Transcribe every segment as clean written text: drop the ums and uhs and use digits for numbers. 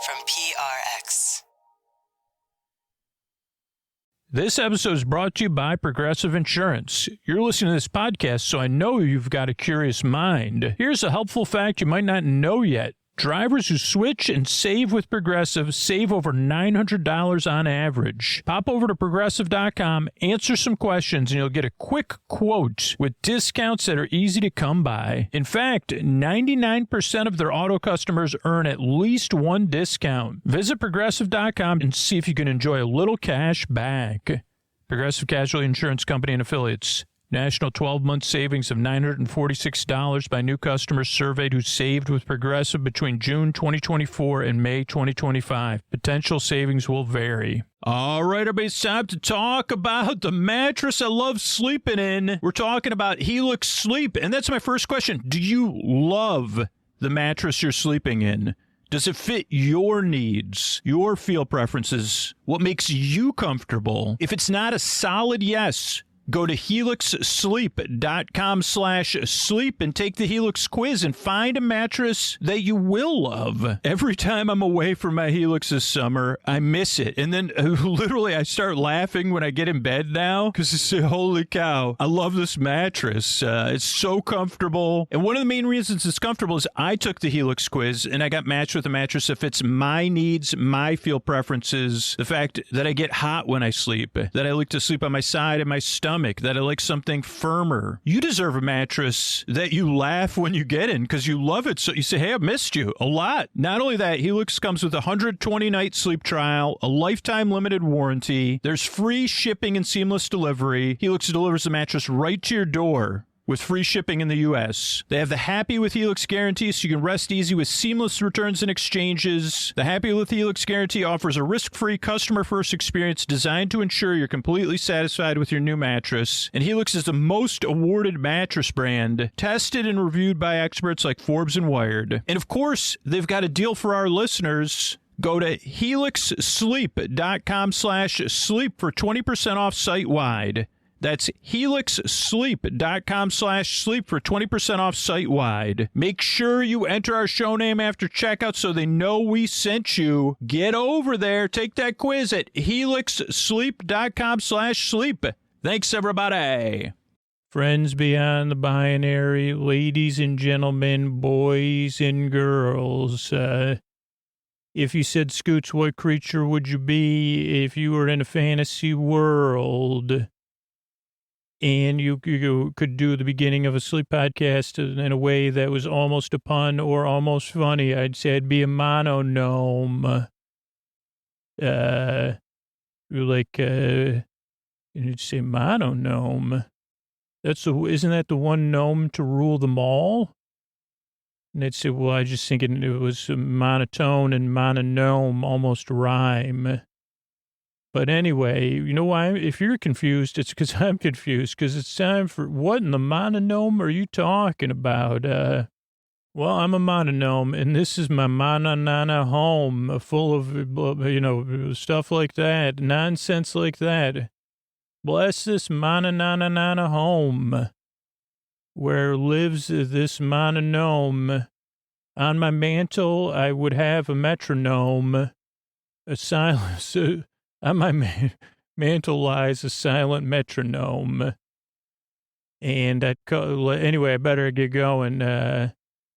from PRX. This episode is brought to you by Progressive Insurance. You're listening to this podcast, so I know you've got a curious mind. Here's a helpful fact you might not know yet. Drivers who switch and save with Progressive save over $900 on average. Pop over to Progressive.com, answer some questions, and you'll get a quick quote with discounts that are easy to come by. In fact, 99% of their auto customers earn at least one discount. Visit Progressive.com and see if you can enjoy a little cash back. Progressive Casualty Insurance Company and Affiliates. National 12-month savings of $946 by new customers surveyed who saved with Progressive between June 2024 and May 2025. Potential savings will vary. All right, everybody, it's time to talk about the mattress I love sleeping in. We're talking about Helix Sleep, and that's my first question. Do you love the mattress you're sleeping in? Does it fit your needs, your feel preferences, what makes you comfortable? If it's not a solid yes, go to helixsleep.com/sleep and take the Helix quiz and find a mattress that you will love. Every time I'm away from my Helix this summer, I miss it. And then literally I start laughing when I get in bed now because I say, holy cow, I love this mattress. It's so comfortable. And one of the main reasons it's comfortable is I took the Helix quiz and I got matched with a mattress that fits my needs, my feel preferences, the fact that I get hot when I sleep, that I like to sleep on my side and my stomach, that I like something firmer. You deserve a mattress that you laugh when you get in because you love it. So you say, hey, I've missed you a lot. Not only that, Helix comes with a 120-night sleep trial, a lifetime limited warranty. There's free shipping and seamless delivery. Helix delivers the mattress right to your door with free shipping in the U.S. They have the Happy with Helix guarantee, so you can rest easy with seamless returns and exchanges. The Happy with Helix guarantee offers a risk-free, customer-first experience designed to ensure you're completely satisfied with your new mattress. And Helix is the most awarded mattress brand, tested and reviewed by experts like Forbes and Wired. And of course, they've got a deal for our listeners. Go to helixsleep.com/sleep for 20% off site-wide. That's helixsleep.com/sleep for 20% off site-wide. Make sure you enter our show name after checkout so they know we sent you. Get over there. Take that quiz at helixsleep.com/sleep. Thanks, everybody. Friends beyond the binary, ladies and gentlemen, boys and girls. If you said, Scoots, what creature would you be if you were in a fantasy world? And you could do the beginning of a sleep podcast in a way that was almost a pun or almost funny. I'd say I'd be a mononome. You'd say mononome. Isn't that the one gnome to rule them all? And they'd say, well, I just thinking it was monotone and mononome almost rhyme. But anyway, you know why? If you're confused, it's because I'm confused, because it's time for, what in the mononome are you talking about? Well, I'm a mononome, and this is my mononana home, full of, stuff like that, nonsense like that. Bless this mononana home, where lives this mononome. On my mantle, I would have a metronome, a silence. On my mantle lies a silent metronome. And anyway, I better get going.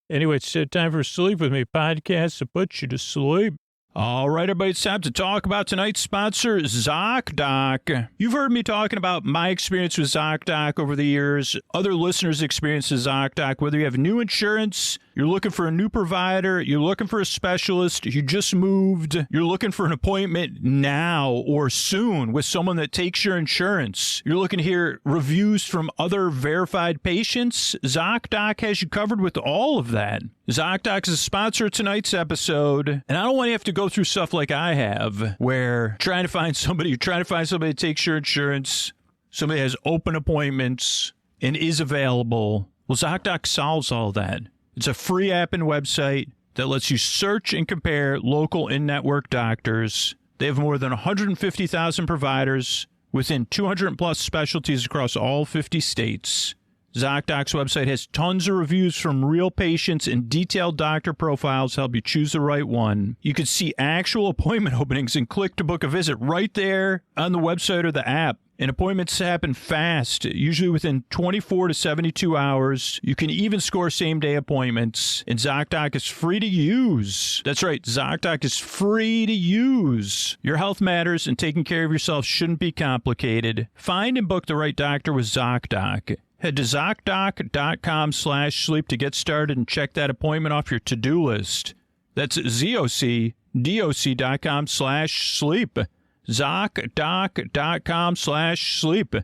Anyway, it's time for Sleep With Me podcast to put you to sleep. All right, everybody, it's time to talk about tonight's sponsor, ZocDoc. You've heard me talking about my experience with ZocDoc over the years, other listeners' experience with ZocDoc, whether you have new insurance, you're looking for a new provider, you're looking for a specialist, you just moved, you're looking for an appointment now or soon with someone that takes your insurance, you're looking to hear reviews from other verified patients, ZocDoc has you covered with all of that. ZocDoc is a sponsor of tonight's episode, and I don't want to have to go through stuff like I have, where you're trying to find somebody that takes your insurance, somebody has open appointments, and is available. Well, ZocDoc solves all that. It's a free app and website that lets you search and compare local in-network doctors. They have more than 150,000 providers within 200 plus specialties across all 50 states. ZocDoc's website has tons of reviews from real patients and detailed doctor profiles to help you choose the right one. You can see actual appointment openings and click to book a visit right there on the website or the app. And appointments happen fast, usually within 24 to 72 hours. You can even score same-day appointments. And ZocDoc is free to use. That's right, ZocDoc is free to use. Your health matters, and taking care of yourself shouldn't be complicated. Find and book the right doctor with ZocDoc. Head to ZocDoc.com/sleep to get started and check that appointment off your to-do list. That's ZocDoc.com/sleep. ZocDoc.com/sleep.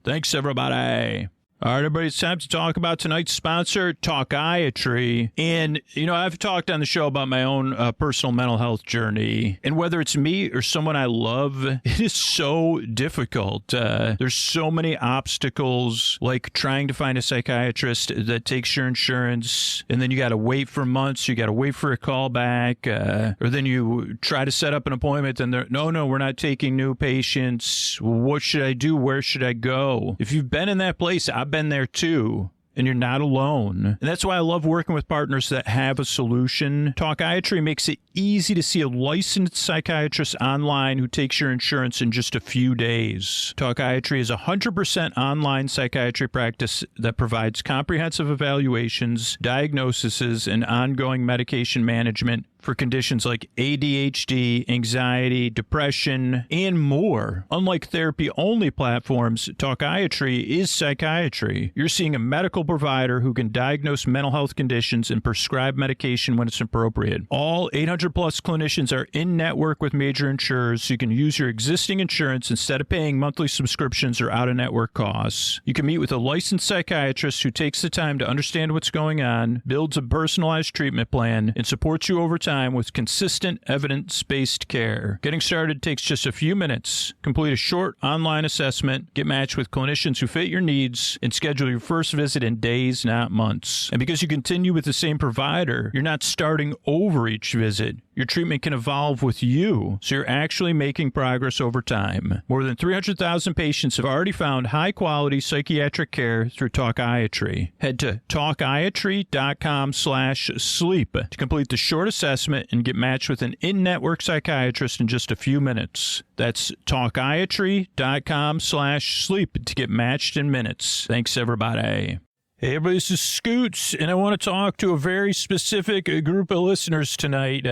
Thanks, everybody. All right, everybody, it's time to talk about tonight's sponsor, Talkiatry. And, you know, I've talked on the show about my own personal mental health journey. And whether it's me or someone I love, it is so difficult. There's so many obstacles, like trying to find a psychiatrist that takes your insurance, and then you got to wait for months. You got to wait for a call back, or then you try to set up an appointment, and they're, no, we're not taking new patients. What should I do? Where should I go? If you've been in that place, I've been there too, and you're not alone. And that's why I love working with partners that have a solution. Talkiatry makes it easy to see a licensed psychiatrist online who takes your insurance in just a few days. Talkiatry is a 100% online psychiatry practice that provides comprehensive evaluations, diagnoses, and ongoing medication management for conditions like ADHD, anxiety, depression, and more. Unlike therapy-only platforms, Talkiatry is psychiatry. You're seeing a medical provider who can diagnose mental health conditions and prescribe medication when it's appropriate. All 800-plus clinicians are in-network with major insurers, so you can use your existing insurance instead of paying monthly subscriptions or out-of-network costs. You can meet with a licensed psychiatrist who takes the time to understand what's going on, builds a personalized treatment plan, and supports you over time with consistent, evidence-based care. Getting started takes just a few minutes. Complete a short online assessment, get matched with clinicians who fit your needs, and schedule your first visit in days, not months. And because you continue with the same provider, you're not starting over each visit. Your treatment can evolve with you, so you're actually making progress over time. More than 300,000 patients have already found high-quality psychiatric care through Talkiatry. Head to Talkiatry.com/sleep to complete the short assessment and get matched with an in-network psychiatrist in just a few minutes. That's Talkiatry.com/sleep to get matched in minutes. Thanks, everybody. Hey, everybody, this is Scoots, and I want to talk to a very specific group of listeners tonight.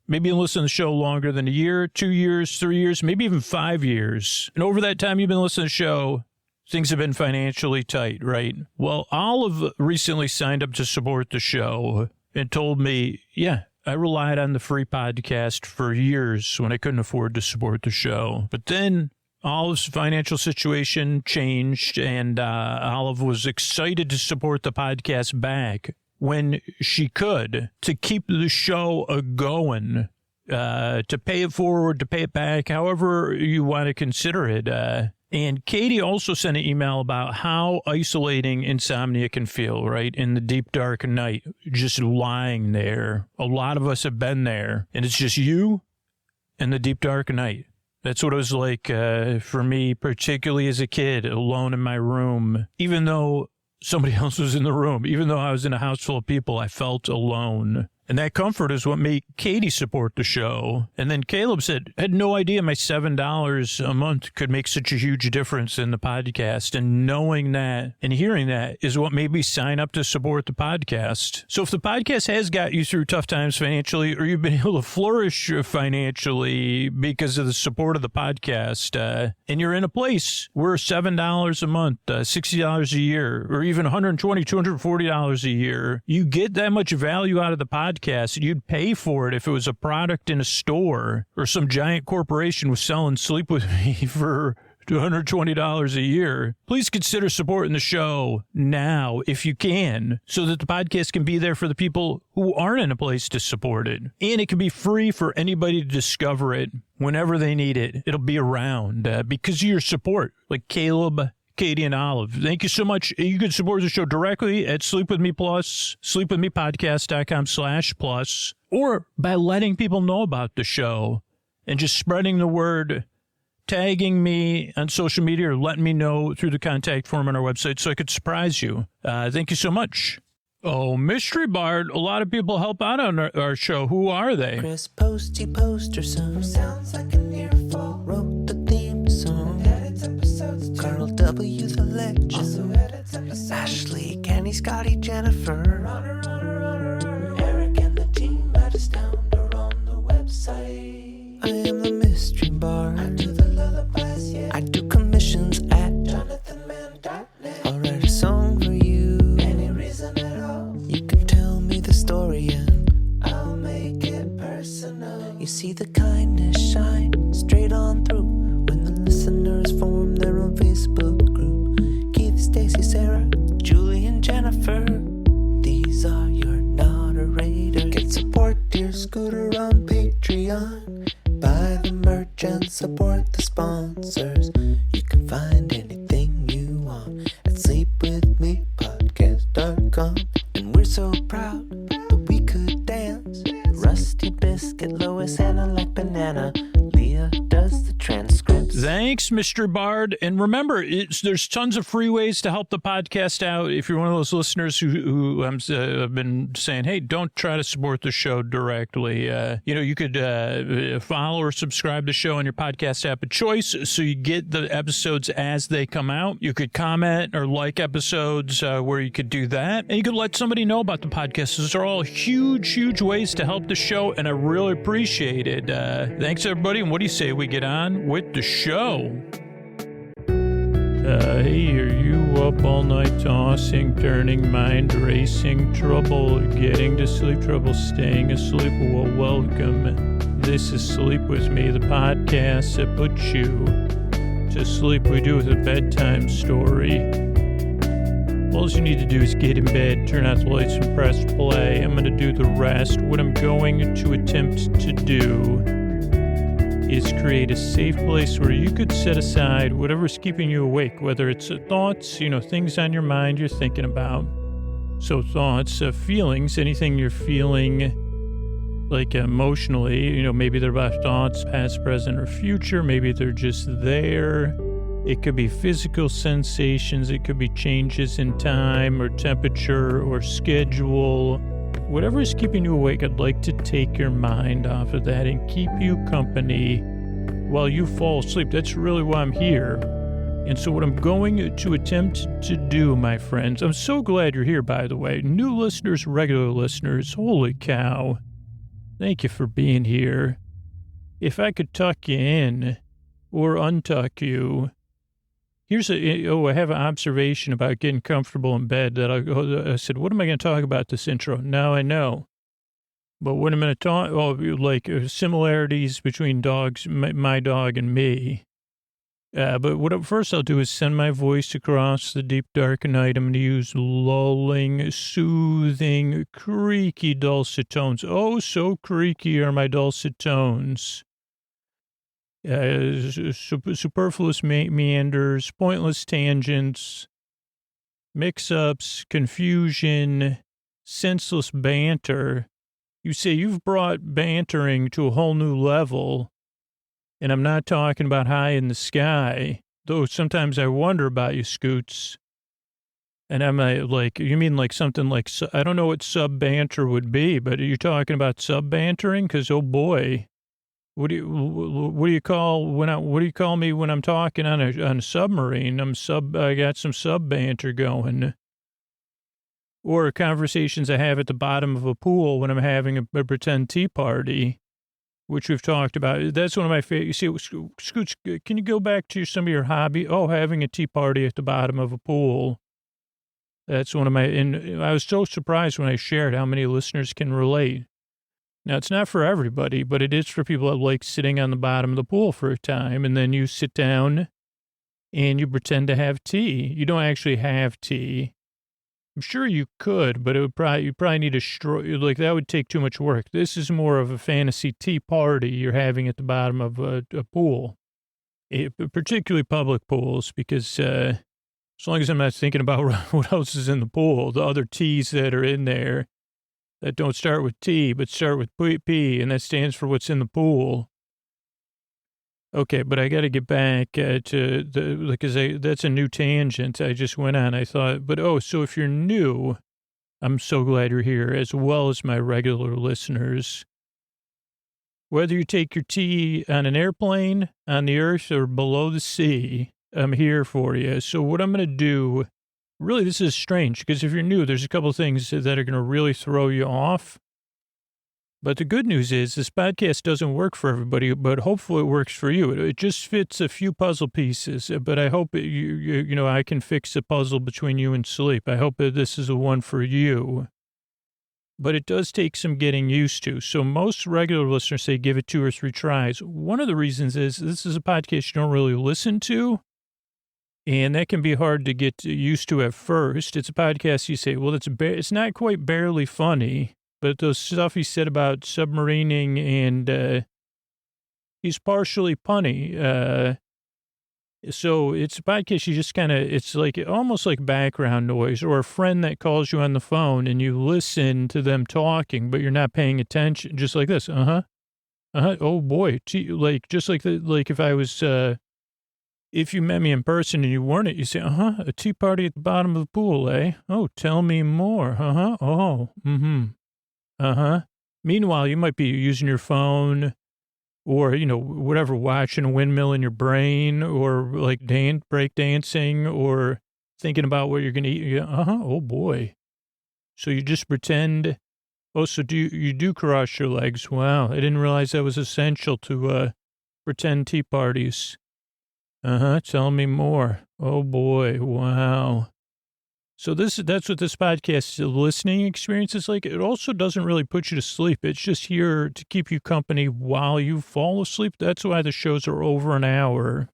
Maybe you've listened to the show longer than a year, 2 years, 3 years, maybe even 5 years. And over that time you've been listening to the show, things have been financially tight, right? Well, Olive recently signed up to support the show and told me, yeah, I relied on the free podcast for years when I couldn't afford to support the show. But then Olive's financial situation changed, and Olive was excited to support the podcast back when she could, to keep the show going, to pay it forward, to pay it back, however you want to consider it. And Katie also sent an email about how isolating insomnia can feel, right? In the deep, dark night, just lying there. A lot of us have been there, and it's just you and the deep, dark night. That's what it was like for me, particularly as a kid, alone in my room. Even though somebody else was in the room, even though I was in a house full of people, I felt alone. And that comfort is what made Katie support the show. And then Caleb said, I had no idea my $7 a month could make such a huge difference in the podcast. And knowing that and hearing that is what made me sign up to support the podcast. So if the podcast has got you through tough times financially, or you've been able to flourish financially because of the support of the podcast, and you're in a place where $7 a month, $60 a year, or even $120, $240 a year, you get that much value out of the podcast. You'd pay for it if it was a product in a store or some giant corporation was selling Sleep With Me for $220 a year. Please consider supporting the show now if you can, so that the podcast can be there for the people who aren't in a place to support it. And it can be free for anybody to discover it whenever they need it. It'll be around because of your support, like Caleb, Katie, and Olive. Thank you so much. You can support the show directly at Sleep With Me Plus, sleepwithmepodcast.com/plus, or by letting people know about the show and just spreading the word tagging me on social media or letting me know through the contact form on our website so I could surprise you. Thank you so much. Oh, Mystery Bard, a lot of people help out on our show. Who are they? Chris Posty Poster Son sounds like an earful. Wrote the theme song. Edits episodes too. Carl W. the Legend also edits episodes. Ashley, Kenny, Scotty, Jennifer. Runner. Eric and the team at Astound are on the website. I am the Mystery Bard. I do the lullabies, yeah. I do commissions at jonathanmann.net. I'll write a song for you. Any reason at all. You can tell me the story and I'll make it personal. You see the kindness shine straight on through when the listeners form their own Facebook group. Keith, Stacy, Sarah, Julie, and Jennifer. These are your moderators. Get support dear Scooter on Patreon. Buy the merch and support the sponsors. You can find anything you want at sleepwithmepodcast.com. And we're so proud that we could dance. Rusty Biscuit, Lois, Anna like banana. Leah does the transcripts. Thanks, Mr. Bard. And remember, there's tons of free ways to help the podcast out. If you're one of those listeners who have been saying, hey, don't try to support the show directly. You could follow or subscribe to the show on your podcast app of choice so you get the episodes as they come out. You could comment or like episodes where you could do that. And you could let somebody know about the podcast. Those are all huge, huge ways to help the show, and I really appreciate it. Thanks, everybody. And what do you say we get on with the show? Hey, are you up all night tossing, turning, mind racing, trouble getting to sleep, trouble staying asleep? Well, welcome. This is Sleep With Me, the podcast that puts you to sleep. We do with a bedtime story. All you need to do is get in bed, turn out the lights, and press play. I'm going to do the rest. What I'm going to attempt to do is create a safe place where you could set aside whatever's keeping you awake, whether it's thoughts, things on your mind you're thinking about. So thoughts, feelings, anything you're feeling, like emotionally, maybe they're about thoughts, past, present, or future. Maybe they're just there. It could be physical sensations. It could be changes in time or temperature or schedule. Whatever is keeping you awake, I'd like to take your mind off of that and keep you company while you fall asleep. That's really why I'm here. And so what I'm going to attempt to do, my friends, I'm so glad you're here, by the way. New listeners, regular listeners, holy cow. Thank you for being here. If I could tuck you in or untuck you, I have an observation about getting comfortable in bed that I said, what am I going to talk about this intro? Now I know. But what I'm going to talk, similarities between dogs, my dog and me. But first I'll do is send my voice across the deep, dark night. I'm going to use lulling, soothing, creaky, dulcet tones. Oh, so creaky are my dulcet tones. Superfluous meanders, pointless tangents, mix-ups, confusion, senseless banter. You say you've brought bantering to a whole new level, and I'm not talking about high in the sky, though sometimes I wonder about you, Scoots. And I'm like, you mean like something like, I don't know what sub-banter would be, but are you talking about sub-bantering? Because, oh boy. What do you call me when I'm talking on a submarine? I got some sub banter going. Or conversations I have at the bottom of a pool when I'm having a pretend tea party, which we've talked about. That's one of my favorite. You see, Scooch, can you go back to some of your hobby? Oh, having a tea party at the bottom of a pool. That's one of my, and I was so surprised when I shared how many listeners can relate. Now, it's not for everybody, but it is for people that like sitting on the bottom of the pool for a time, and then you sit down and you pretend to have tea. You don't actually have tea. I'm sure you could, but you probably need a straw. Like, that would take too much work. This is more of a fantasy tea party you're having at the bottom of a pool, particularly public pools, because as long as I'm not thinking about what else is in the pool, the other teas that are in there, that don't start with T, but start with P, and that stands for what's in the pool. Okay, but I got to get back to because that's a new tangent I just went on. I thought, but so if you're new, I'm so glad you're here, as well as my regular listeners. Whether you take your tea on an airplane, on the earth, or below the sea, I'm here for you. So what I'm going to do, really, this is strange, because if you're new, there's a couple of things that are going to really throw you off. But the good news is this podcast doesn't work for everybody, but hopefully it works for you. It just fits a few puzzle pieces, but I hope I can fix the puzzle between you and sleep. I hope that this is the one for you. But it does take some getting used to. So most regular listeners say give it 2 or 3 tries. One of the reasons is this is a podcast you don't really listen to, and that can be hard to get used to at first. It's a podcast you say, well, it's not quite barely funny. But the stuff he said about submarining and he's partially punny. So it's a podcast you just kind of, it's like almost like background noise, or a friend that calls you on the phone and you listen to them talking, but you're not paying attention, just like this. Oh boy. Just like if I was, if you met me in person and you weren't it, you say, a tea party at the bottom of the pool, eh? Oh, tell me more. Oh, Meanwhile, you might be using your phone or, whatever, watching a windmill in your brain, or like break dancing, or thinking about what you're going to eat. Oh boy. So you just pretend. Oh, so you do cross your legs. Wow. I didn't realize that was essential to, pretend tea parties. Tell me more. Oh boy. Wow. So that's what this podcast listening experience is like. It also doesn't really put you to sleep. It's just here to keep you company while you fall asleep. That's why the shows are over an hour.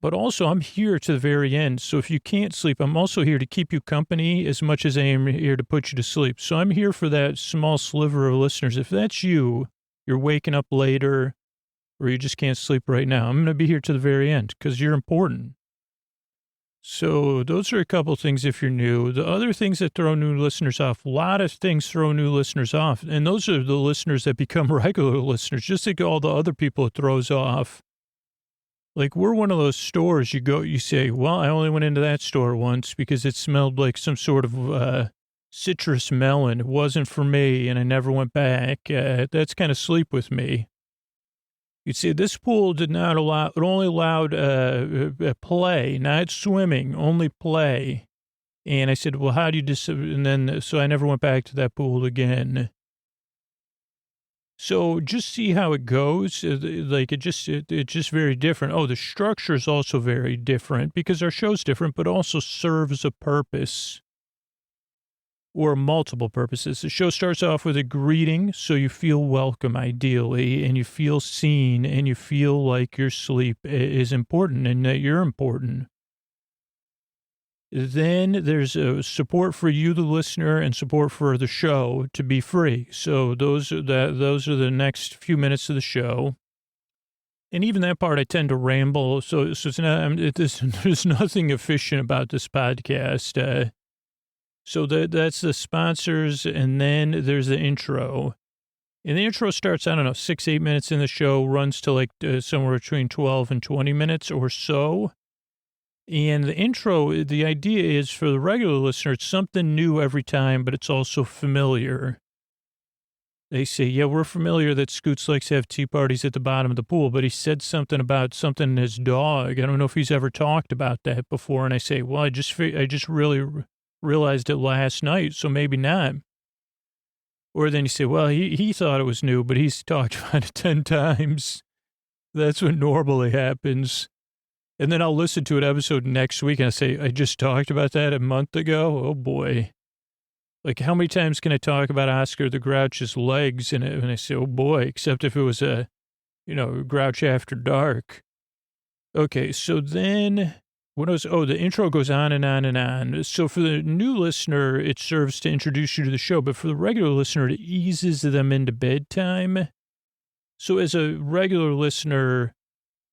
But also, I'm here to the very end. So if you can't sleep, I'm also here to keep you company as much as I am here to put you to sleep. So I'm here for that small sliver of listeners. If that's you, you're waking up later, or you just can't sleep right now, I'm going to be here to the very end because you're important. So those are a couple things if you're new. The other things that throw new listeners off, a lot of things throw new listeners off. And those are the listeners that become regular listeners. Just think of all the other people it throws off. Like, we're one of those stores you say, well, I only went into that store once because it smelled like some sort of citrus melon. It wasn't for me, and I never went back. That's kind of sleep with me. You'd see this pool did not allow, it only allowed play, not swimming, only play. And I said, well, how do you and then, so I never went back to that pool again. So just see how it goes. Like it's just very different. Oh, the structure is also very different because our show's different, but also serves a purpose. Or multiple purposes. The show starts off with a greeting, so you feel welcome, ideally, and you feel seen, and you feel like your sleep is important and that you're important. Then there's support for you, the listener, and support for the show to be free. So those are the next few minutes of the show. And even that part, I tend to ramble. So it's not, there's nothing efficient about this podcast. So that's the sponsors, and then there's the intro. And the intro starts, 6-8 minutes in the show, runs to like somewhere between 12 and 20 minutes or so. And the intro, the idea is for the regular listener, it's something new every time, but it's also familiar. They say, yeah, we're familiar that Scoots likes to have tea parties at the bottom of the pool, but he said something about something in his dog. I don't know if he's ever talked about that before. And I say, well, I just really realized it last night, so maybe not. Or then you say, well, he thought it was new, but he's talked about it 10 times. That's what normally happens. And then I'll listen to an episode next week and I say, I just talked about that a month ago. Oh boy. Like, how many times can I talk about Oscar the Grouch's legs? And I say, oh boy, except if it was a Grouch After Dark. Okay. So then the intro goes on and on and on. So for the new listener, it serves to introduce you to the show, but for the regular listener, it eases them into bedtime. So as a regular listener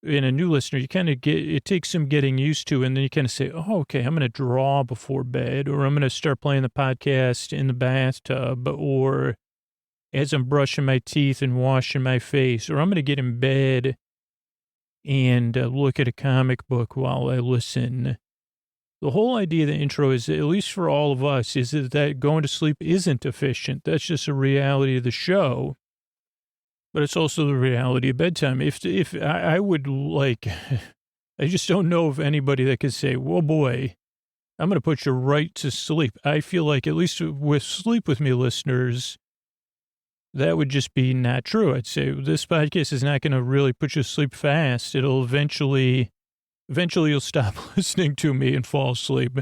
and a new listener, you kind of it takes some getting used to, and then you kind of say, oh, okay, I'm going to draw before bed, or I'm going to start playing the podcast in the bathtub, or as I'm brushing my teeth and washing my face, or I'm going to get in bed and look at a comic book while I listen. The whole idea of the intro is, at least for all of us, is that going to sleep isn't efficient. That's just a reality of the show. But it's also the reality of bedtime. If I would like, I just don't know of anybody that could say, "Whoa, boy, I'm going to put you right to sleep." I feel like, at least with Sleep With Me listeners, that would just be not true. I'd say this podcast is not going to really put you to sleep fast. It'll eventually you'll stop listening to me and fall asleep,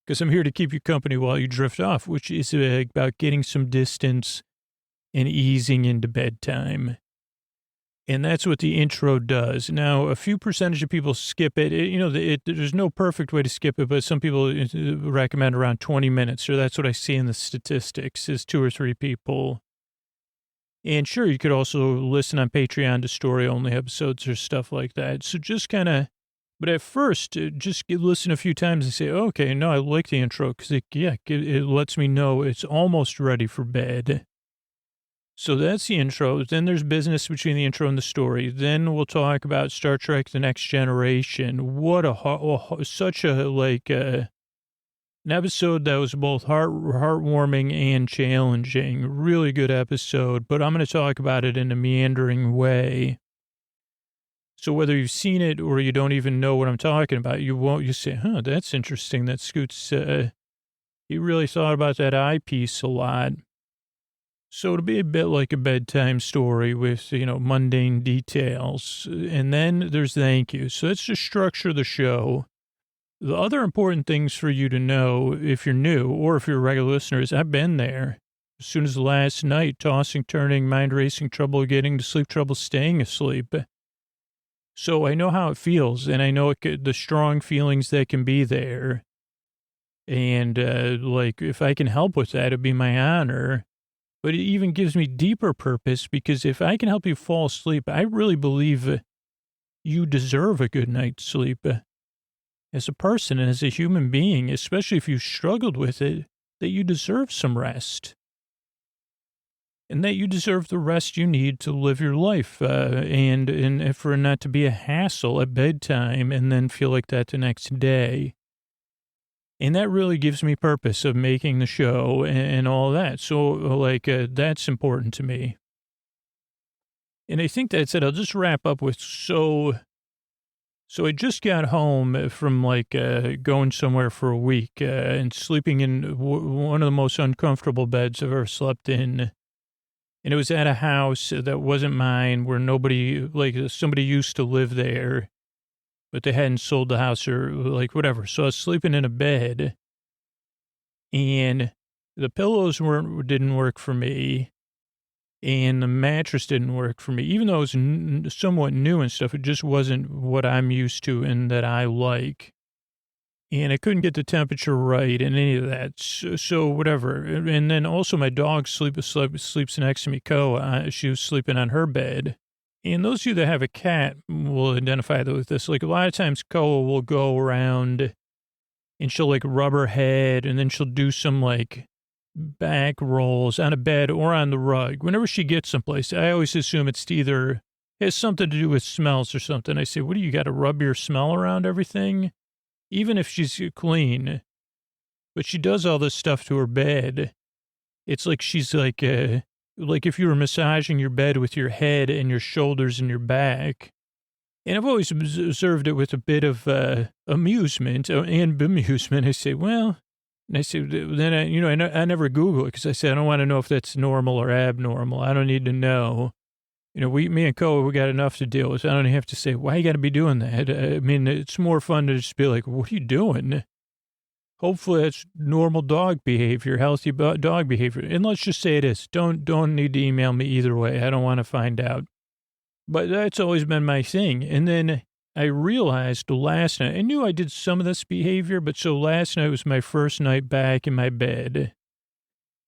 because I'm here to keep you company while you drift off, which is about getting some distance and easing into bedtime. And that's what the intro does. Now, a few percentage of people skip it. There's no perfect way to skip it, but some people recommend around 20 minutes, or that's what I see in the statistics, is 2 or 3 people. And sure, you could also listen on Patreon to story-only episodes or stuff like that. So just kind of, but at first, just listen a few times and say, okay, no, I like the intro, because it lets me know it's almost ready for bed. So that's the intro. Then there's business between the intro and the story. Then we'll talk about Star Trek: The Next Generation. What such a, an episode that was both heartwarming and challenging. Really good episode, but I'm going to talk about it in a meandering way. So whether you've seen it or you don't even know what I'm talking about, you say, that's interesting. That Scoots, he really thought about that eyepiece a lot. So it'll be a bit like a bedtime story with, mundane details. And then there's thank you. So that's the structure of the show. The other important things for you to know, if you're new or if you're a regular listener, is I've been there. As soon as last night, tossing, turning, mind racing, trouble getting to sleep, trouble staying asleep. So I know how it feels, and I know the strong feelings that can be there. And, if I can help with that, it'd be my honor. But it even gives me deeper purpose, because if I can help you fall asleep, I really believe you deserve a good night's sleep. As a person and as a human being, especially if you struggled with it, that you deserve some rest. And that you deserve the rest you need to live your life, and for it not to be a hassle at bedtime and then feel like that the next day. And that really gives me purpose of making the show and all that. So, that's important to me. And I think that's it. I'll just wrap up with, so I just got home from, going somewhere for a week and sleeping in one of the most uncomfortable beds I've ever slept in. And it was at a house that wasn't mine, where somebody used to live there, but they hadn't sold the house or whatever. So I was sleeping in a bed, and the pillows didn't work for me, and the mattress didn't work for me. Even though it was somewhat new and stuff, it just wasn't what I'm used to and that I like. And I couldn't get the temperature right and any of that. So whatever. And then also my dog sleeps next to me, Ko. She was sleeping on her bed. And those of you that have a cat will identify with this. A lot of times Ko will go around and she'll rub her head, and then she'll do some back rolls on a bed or on the rug. Whenever she gets someplace, I always assume it's either has something to do with smells or something. I say, what do you got to rub your smell around everything? Even if she's clean, but she does all this stuff to her bed. It's like she's like if you were massaging your bed with your head and your shoulders and your back. And I've always observed it with a bit of amusement and bemusement. I say, well, and I say, then I never Google it, because I say, I don't want to know if that's normal or abnormal. I don't need to know. Me and Ko, we got enough to deal with. I don't have to say, why you got to be doing that? I mean, it's more fun to just be like, what are you doing? Hopefully that's normal dog behavior, healthy dog behavior. And let's just say it is. Don't need to email me either way. I don't want to find out. But that's always been my thing. And then I realized last night, I knew I did some of this behavior, but so last night was my first night back in my bed.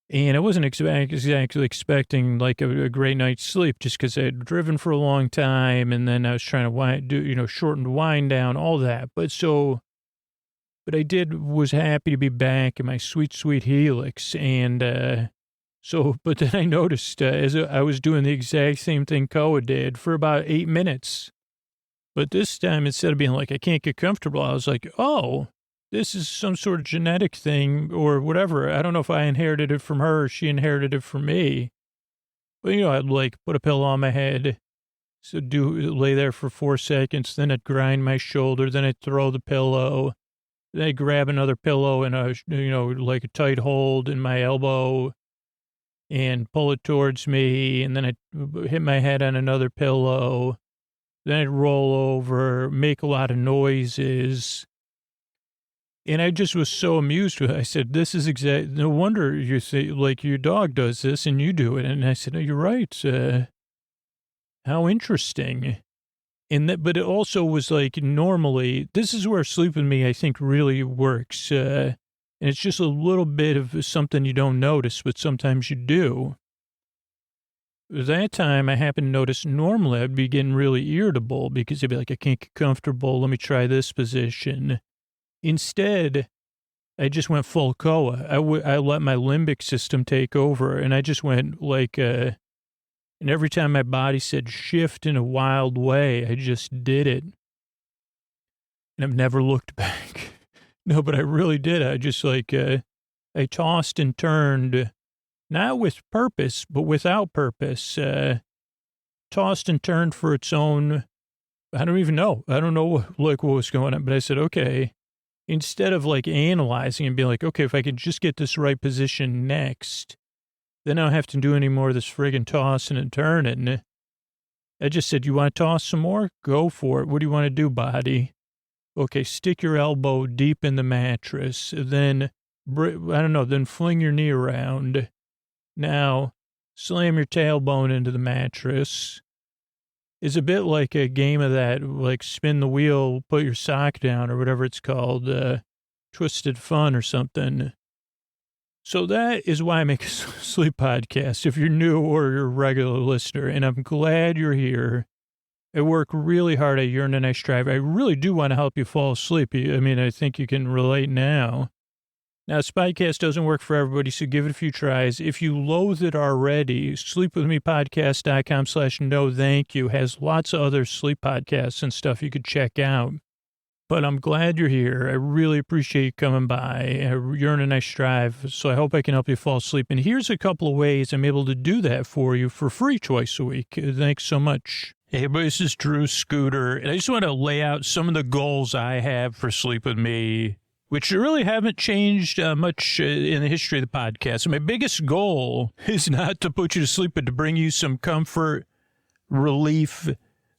And I wasn't exactly expecting a great night's sleep, just because I had driven for a long time, and then I was trying to shortened wind down, all that. But I was happy to be back in my sweet, sweet Helix. And but then I noticed as I was doing the exact same thing Koa did for about 8 minutes. But this time, instead of being like, I can't get comfortable, I was like, oh, this is some sort of genetic thing or whatever. I don't know if I inherited it from her or she inherited it from me. But, I'd like put a pillow on my head, so lay there for 4 seconds, then I'd grind my shoulder, then I'd throw the pillow, then I'd grab another pillow and like a tight hold in my elbow and pull it towards me, and then I'd hit my head on another pillow, then I'd roll over, make a lot of noises. And I just was so amused with it. I said, this is no wonder you say, like, your dog does this and you do it. And I said, oh, you're right. How interesting. But it also was like, normally, this is where Sleep With Me, I think, really works. And it's just a little bit of something you don't notice, but sometimes you do. That time, I happened to notice normally I'd be getting really irritable because I'd be like, I can't get comfortable. Let me try this position. Instead, I just went full Koa. I let my limbic system take over, and I just went like, and every time my body said shift in a wild way, I just did it. And I've never looked back. No, but I really did. I just I tossed and turned, not with purpose, but without purpose. Tossed and turned for its own, I don't even know. I don't know what was going on, but I said, okay. Instead of like analyzing and being like, okay, if I can just get this right position next, then I don't have to do any more of this friggin' tossing and turning. I just said, you want to toss some more? Go for it. What do you want to do, body? Okay, stick your elbow deep in the mattress. Then, then fling your knee around. Now, slam your tailbone into the mattress. It's a bit like a game of that, like spin the wheel, put your sock down, or whatever it's called, Twisted Fun or something. So that is why I make a sleep podcast, if you're new or you're a regular listener, and I'm glad you're here. I work really hard at Yearn and I Strive. I really do want to help you fall asleep. I mean, I think you can relate now. Now, this podcast doesn't work for everybody, so give it a few tries. If you loathe it already, sleepwithmepodcast.com/no thank you has lots of other sleep podcasts and stuff you could check out. But I'm glad you're here. I really appreciate you coming by. I yearn and I strive, so I hope I can help you fall asleep. And here's a couple of ways I'm able to do that for you for free twice a week. Thanks so much. Hey, everybody, this is Drew Scooter, and I just want to lay out some of the goals I have for Sleep With Me, which really haven't changed much in the history of the podcast. So my biggest goal is not to put you to sleep, but to bring you some comfort, relief,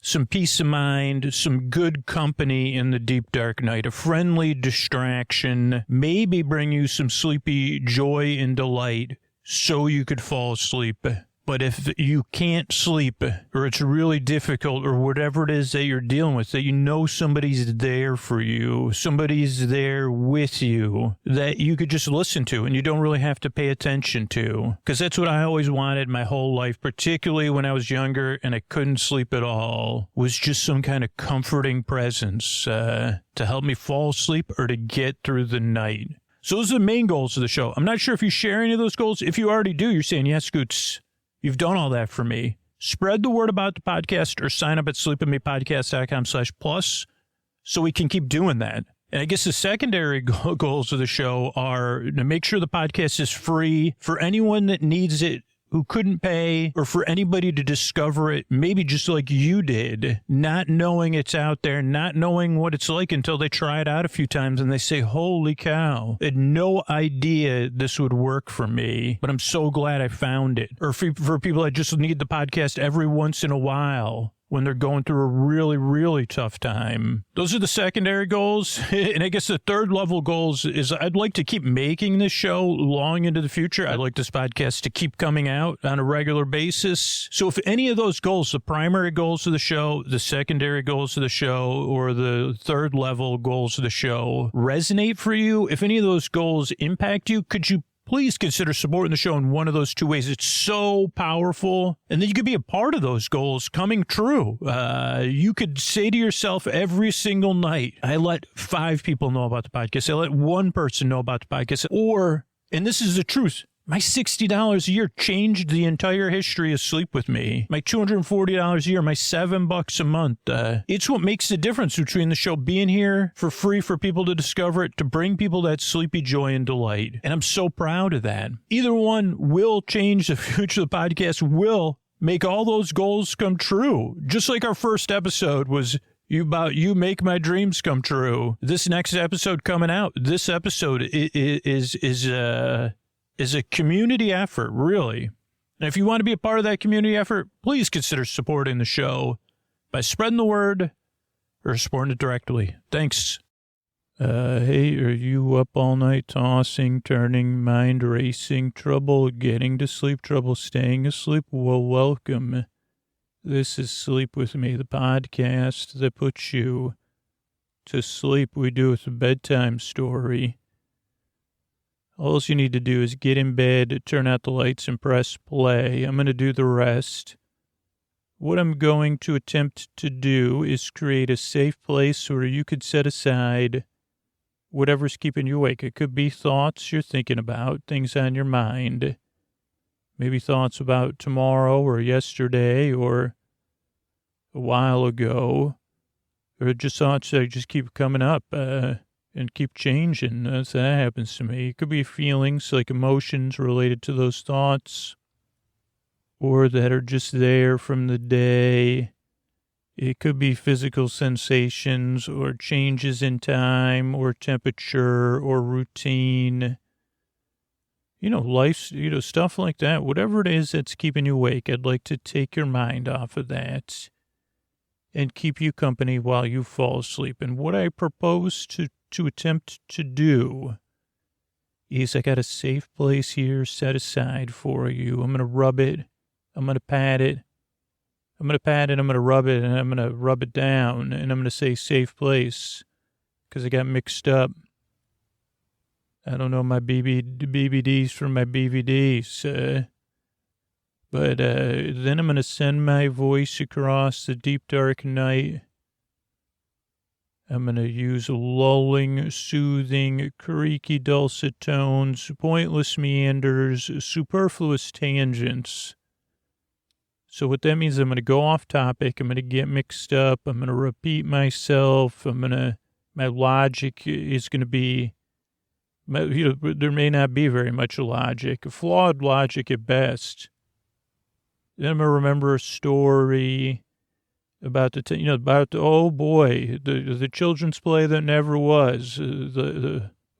some peace of mind, some good company in the deep, dark night, a friendly distraction, maybe bring you some sleepy joy and delight so you could fall asleep. But if you can't sleep, or it's really difficult, or whatever it is that you're dealing with, that you know somebody's there for you, somebody's there with you, that you could just listen to and you don't really have to pay attention to. Because that's what I always wanted my whole life, particularly when I was younger and I couldn't sleep at all, was just some kind of comforting presence to help me fall asleep or to get through the night. So those are the main goals of the show. I'm not sure if you share any of those goals. If you already do, you're saying, yes, Scoots, you've done all that for me. Spread the word about the podcast or sign up at sleepwithmepodcast.com/plus so we can keep doing that. And I guess the secondary goals of the show are to make sure the podcast is free for anyone that needs it, who couldn't pay, or for anybody to discover it, maybe just like you did, not knowing it's out there, not knowing what it's like until they try it out a few times and they say, holy cow, I had no idea this would work for me, but I'm so glad I found it. Or for people that just need the podcast every once in a while when they're going through a really, really tough time. Those are the secondary goals. And I guess the third level goals is I'd like to keep making this show long into the future. I'd like this podcast to keep coming out on a regular basis. So if any of those goals, the primary goals of the show, the secondary goals of the show, or the third level goals of the show resonate for you, if any of those goals impact you, could you please consider supporting the show in one of those two ways? It's so powerful. And then you could be a part of those goals coming true. You could say to yourself every single night, I let 5 people know about the podcast. I let 1 person know about the podcast. Or, and this is the truth, My $60 a year changed the entire history of Sleep With Me. My $240 a year, my $7 a month. It's what makes the difference between the show being here for free for people to discover it, to bring people that sleepy joy and delight. And I'm so proud of that. Either one will change the future of the podcast, will make all those goals come true. Just like our first episode was you make my dreams come true. This next episode coming out, this episode is a community effort, really. And if you want to be a part of that community effort, please consider supporting the show by spreading the word or supporting it directly. Thanks. Hey, are you up all night tossing, turning, mind racing, trouble getting to sleep, trouble staying asleep? Well, welcome. This is Sleep With Me, the podcast that puts you to sleep. We do it with a bedtime story. All you need to do is get in bed, turn out the lights, and press play. I'm going to do the rest. What I'm going to attempt to do is create a safe place where you could set aside whatever's keeping you awake. It could be thoughts you're thinking about, things on your mind, maybe thoughts about tomorrow or yesterday or a while ago, or just thoughts that just keep coming up. And keep changing. That happens to me. It could be feelings, like emotions related to those thoughts, or that are just there from the day. It could be physical sensations or changes in time or temperature or routine. Life, stuff like that. Whatever it is that's keeping you awake, I'd like to take your mind off of that and keep you company while you fall asleep. And what I propose to attempt to do is I got a safe place here set aside for you. I'm going to rub it. I'm going to pat it. I'm going to pat it. I'm going to rub it, and I'm going to rub it down, and I'm going to say safe place because I got mixed up. I don't know my BBDs from my BVDs. But then I'm going to send my voice across the deep, dark night. I'm going to use lulling, soothing, creaky, dulcet tones, pointless meanders, superfluous tangents. So what that means is I'm going to go off topic. I'm going to get mixed up. I'm going to repeat myself. My logic is going to be, there may not be very much logic, flawed logic at best. Then I'm going to remember a story about oh boy, the children's play that never was,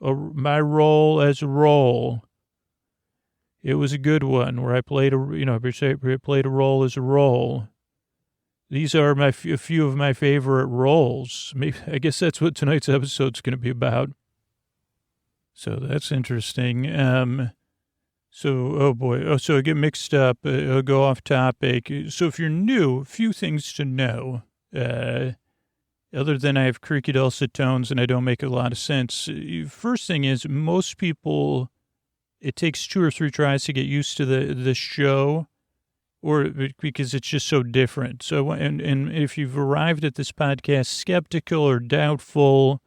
my role as a role. It was a good one where I played played a role as a role. These are a few of my favorite roles. Maybe, I guess that's what tonight's episode's going to be about. So that's interesting. So I get mixed up, I'll go off topic. So if you're new, a few things to know. Other than I have creaky dulcet tones and I don't make a lot of sense. First thing is, most people, it takes 2 or 3 tries to get used to the show, or because it's just so different. So, and if you've arrived at this podcast skeptical or doubtful,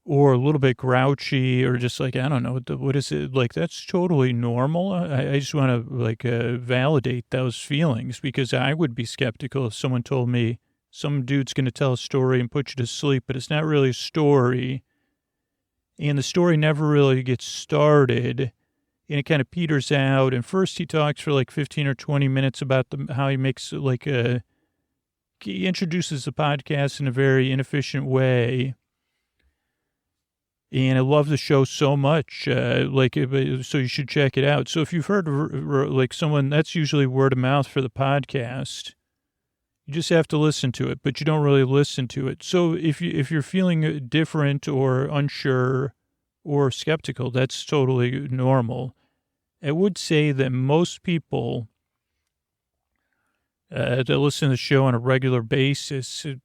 or a little bit grouchy, or just like, I don't know, what is it? Like, that's totally normal. I just want to, validate those feelings, because I would be skeptical if someone told me some dude's going to tell a story and put you to sleep, but it's not really a story. And the story never really gets started, and it kind of peters out. And first he talks for 15 or 20 minutes about how he makes, he introduces the podcast in a very inefficient way. And I love the show so much, so you should check it out. So if you've heard, someone, that's usually word of mouth for the podcast. You just have to listen to it, but you don't really listen to it. So if you're feeling different or unsure or skeptical, that's totally normal. I would say that most people that listen to the show on a regular basis, say,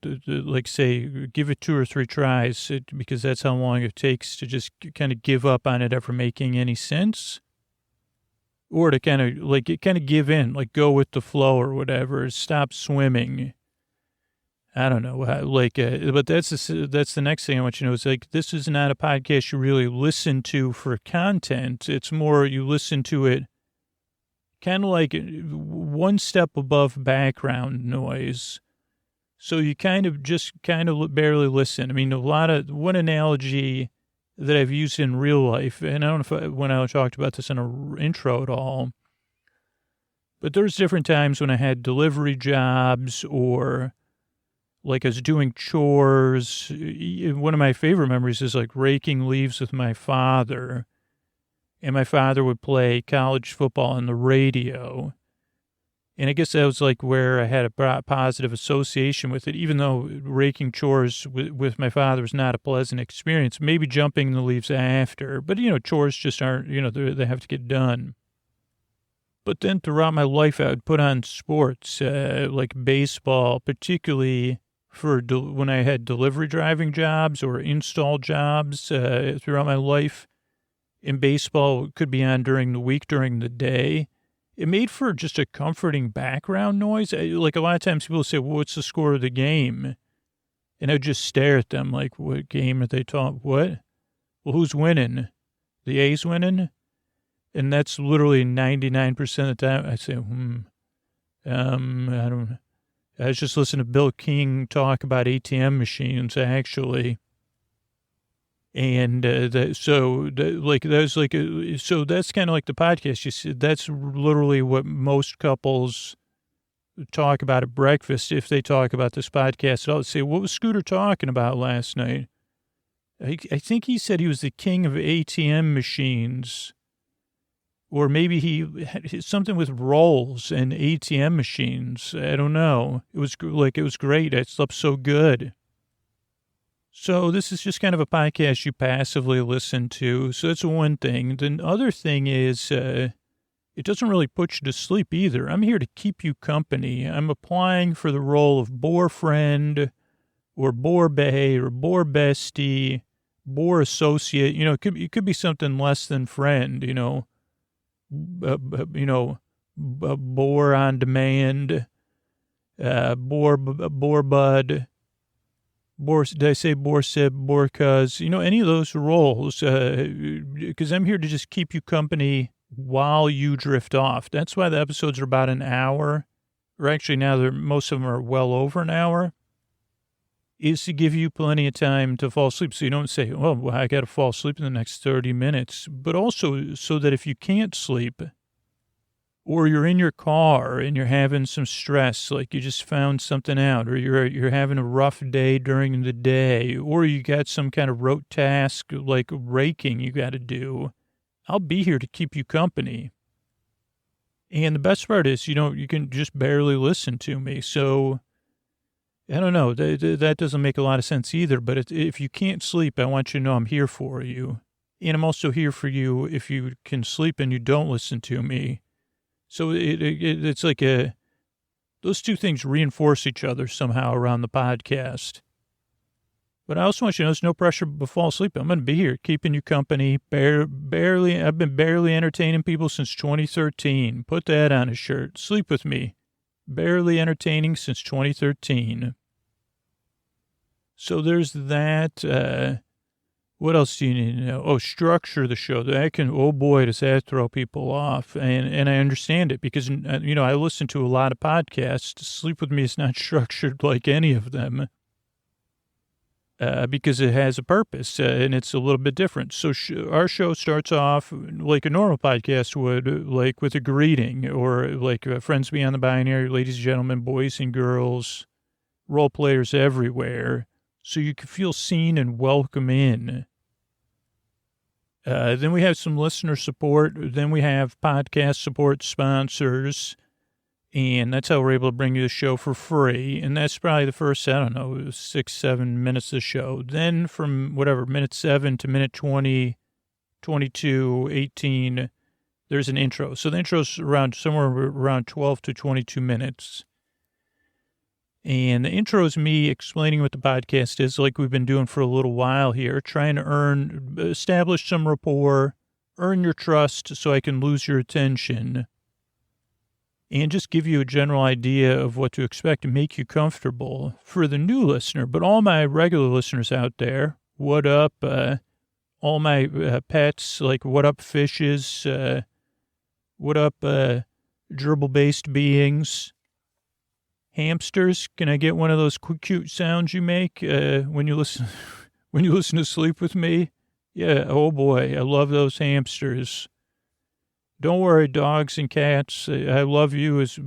give it 2 or 3 tries, because that's how long it takes to just kind of give up on it ever making any sense, or to kind of give in, go with the flow or whatever, stop swimming. I don't know, but that's the next thing I want you to know is like, this is not a podcast you really listen to for content. It's more you listen to it kind of like one step above background noise. So you kind of barely listen. I mean, one analogy that I've used in real life, and I don't know when I talked about this in an intro at all, but there's different times when I had delivery jobs or like I was doing chores. One of my favorite memories is like raking leaves with my father, and my father would play college football on the radio. And I guess that was like where I had a positive association with it, even though raking chores with my father was not a pleasant experience. Maybe jumping the leaves after, but chores just aren't, they have to get done. But then throughout my life, I would put on sports, like baseball, particularly for when I had delivery driving jobs or install jobs throughout my life. In baseball, it could be on during the week, during the day. It made for just a comforting background noise. Like a lot of times people say, well, what's the score of the game? And I'd just stare at them like, what game are they talking? What? Well, who's winning? The A's winning? And that's literally 99% of the time. I say, I don't. I was just listening to Bill King talk about ATM machines, actually. And so that's kind of like the podcast. You see, that's literally what most couples talk about at breakfast. If they talk about this podcast, I'll say, what was Scooter talking about last night? I think he said he was the king of ATM machines. Or maybe he had something with rolls and ATM machines. I don't know. It was great. I slept so good. So this is just kind of a podcast you passively listen to. So that's one thing. The other thing is it doesn't really put you to sleep either. I'm here to keep you company. I'm applying for the role of bore friend or bore bae or bore bestie, bore associate. It could be something less than friend, bore on demand, bore bud. Did I say bore sib, bore cuz? Any of those roles, because I'm here to just keep you company while you drift off. That's why the episodes are about an hour, or actually now most of them are well over an hour, is to give you plenty of time to fall asleep. So you don't say, well, I got to fall asleep in the next 30 minutes, but also so that if you can't sleep, or you're in your car and you're having some stress, like you just found something out, or you're having a rough day during the day, or you got some kind of rote task like raking you got to do, I'll be here to keep you company. And the best part is, you can just barely listen to me. So I don't know, that doesn't make a lot of sense either. But if you can't sleep, I want you to know I'm here for you. And I'm also here for you if you can sleep and you don't listen to me. So it's like those two things reinforce each other somehow around the podcast. But I also want you to know there's no pressure to fall asleep. I'm going to be here keeping you company. I've been barely entertaining people since 2013. Put that on a shirt. Sleep with me. Barely entertaining since 2013. So there's that. What else do you need to know? Oh, structure the show. Oh boy, does that throw people off. And I understand it because, I listen to a lot of podcasts. Sleep with Me is not structured like any of them because it has a purpose and it's a little bit different. So our show starts off like a normal podcast would, like with a greeting or like friends beyond the binary, ladies and gentlemen, boys and girls, role players everywhere. So you can feel seen and welcome in. Then we have some listener support. Then we have podcast support sponsors. And that's how we're able to bring you the show for free. And that's probably the first, 6-7 minutes of the show. Then from minute 7 to minute 20, 22, 18, there's an intro. So the intro's somewhere around 12 to 22 minutes. And the intro is me explaining what the podcast is, like we've been doing for a little while here, trying to establish some rapport, earn your trust so I can lose your attention. and just give you a general idea of what to expect and make you comfortable for the new listener. But all my regular listeners out there, what up? All my pets, like what up fishes? What up gerbil-based beings? Hamsters, can I get one of those cute sounds you make when you listen to Sleep With Me? Yeah, oh boy, I love those hamsters. Don't worry, dogs and cats. I love you as,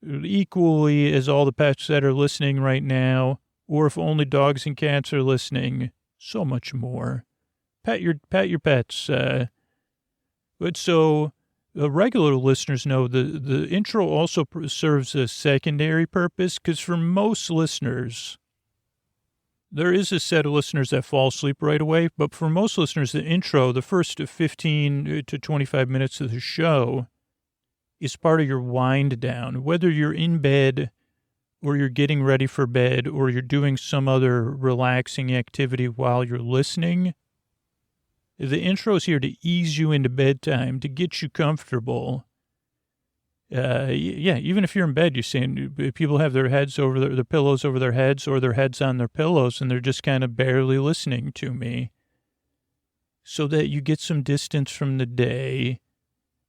equally as all the pets that are listening right now. Or if only dogs and cats are listening, so much more. Pet your pets. But so the regular listeners know the intro also serves a secondary purpose, because for most listeners, there is a set of listeners that fall asleep right away, but for most listeners, the intro, the first 15 to 25 minutes of the show, is part of your wind down. Whether you're in bed or you're getting ready for bed or you're doing some other relaxing activity while you're listening, the intro is here to ease you into bedtime, to get you comfortable. Even if you're in bed, you're saying people have their heads over their pillows over their heads or their heads on their pillows, and they're just kind of barely listening to me, so that you get some distance from the day,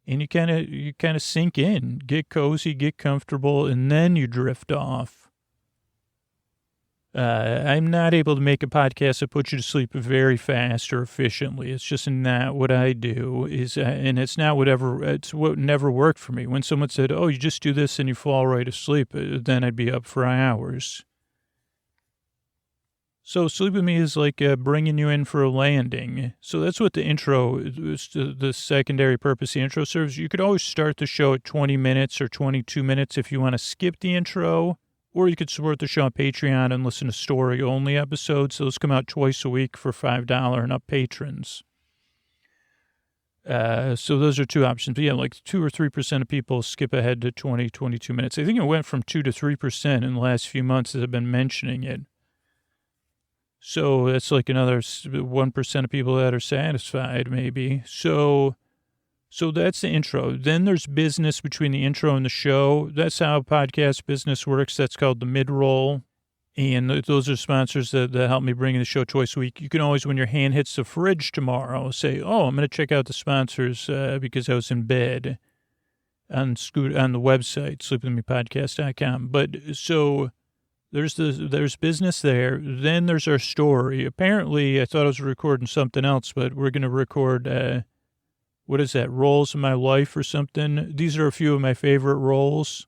and you kind of sink in, get cozy, get comfortable, and then you drift off. I'm not able to make a podcast that puts you to sleep very fast or efficiently. It's just not what I do. And it's what never worked for me. When someone said, "Oh, you just do this and you fall right asleep," then I'd be up for hours. So Sleep With Me is like bringing you in for a landing. So that's what the intro, the secondary purpose the intro serves. You could always start the show at 20 minutes or 22 minutes if you want to skip the intro. Or you could support the show on Patreon and listen to story-only episodes. Those come out twice a week for $5 and up patrons. So those are two options. But yeah, like 2 or 3% of people skip ahead to 20, 22 minutes. I think it went from 2 to 3% in the last few months as I've been mentioning it. So that's like another 1% of people that are satisfied, maybe. So that's the intro. Then there's business between the intro and the show. That's how podcast business works. That's called the mid-roll. And those are sponsors that help me bring the show twice a week. You can always, when your hand hits the fridge tomorrow, say, "Oh, I'm going to check out the sponsors because I was in bed on the website, sleepwithmepodcast.com." But so there's business there. Then there's our story. Apparently, I thought I was recording something else, but we're going to record... what is that, roles in my life or something? These are a few of my favorite roles.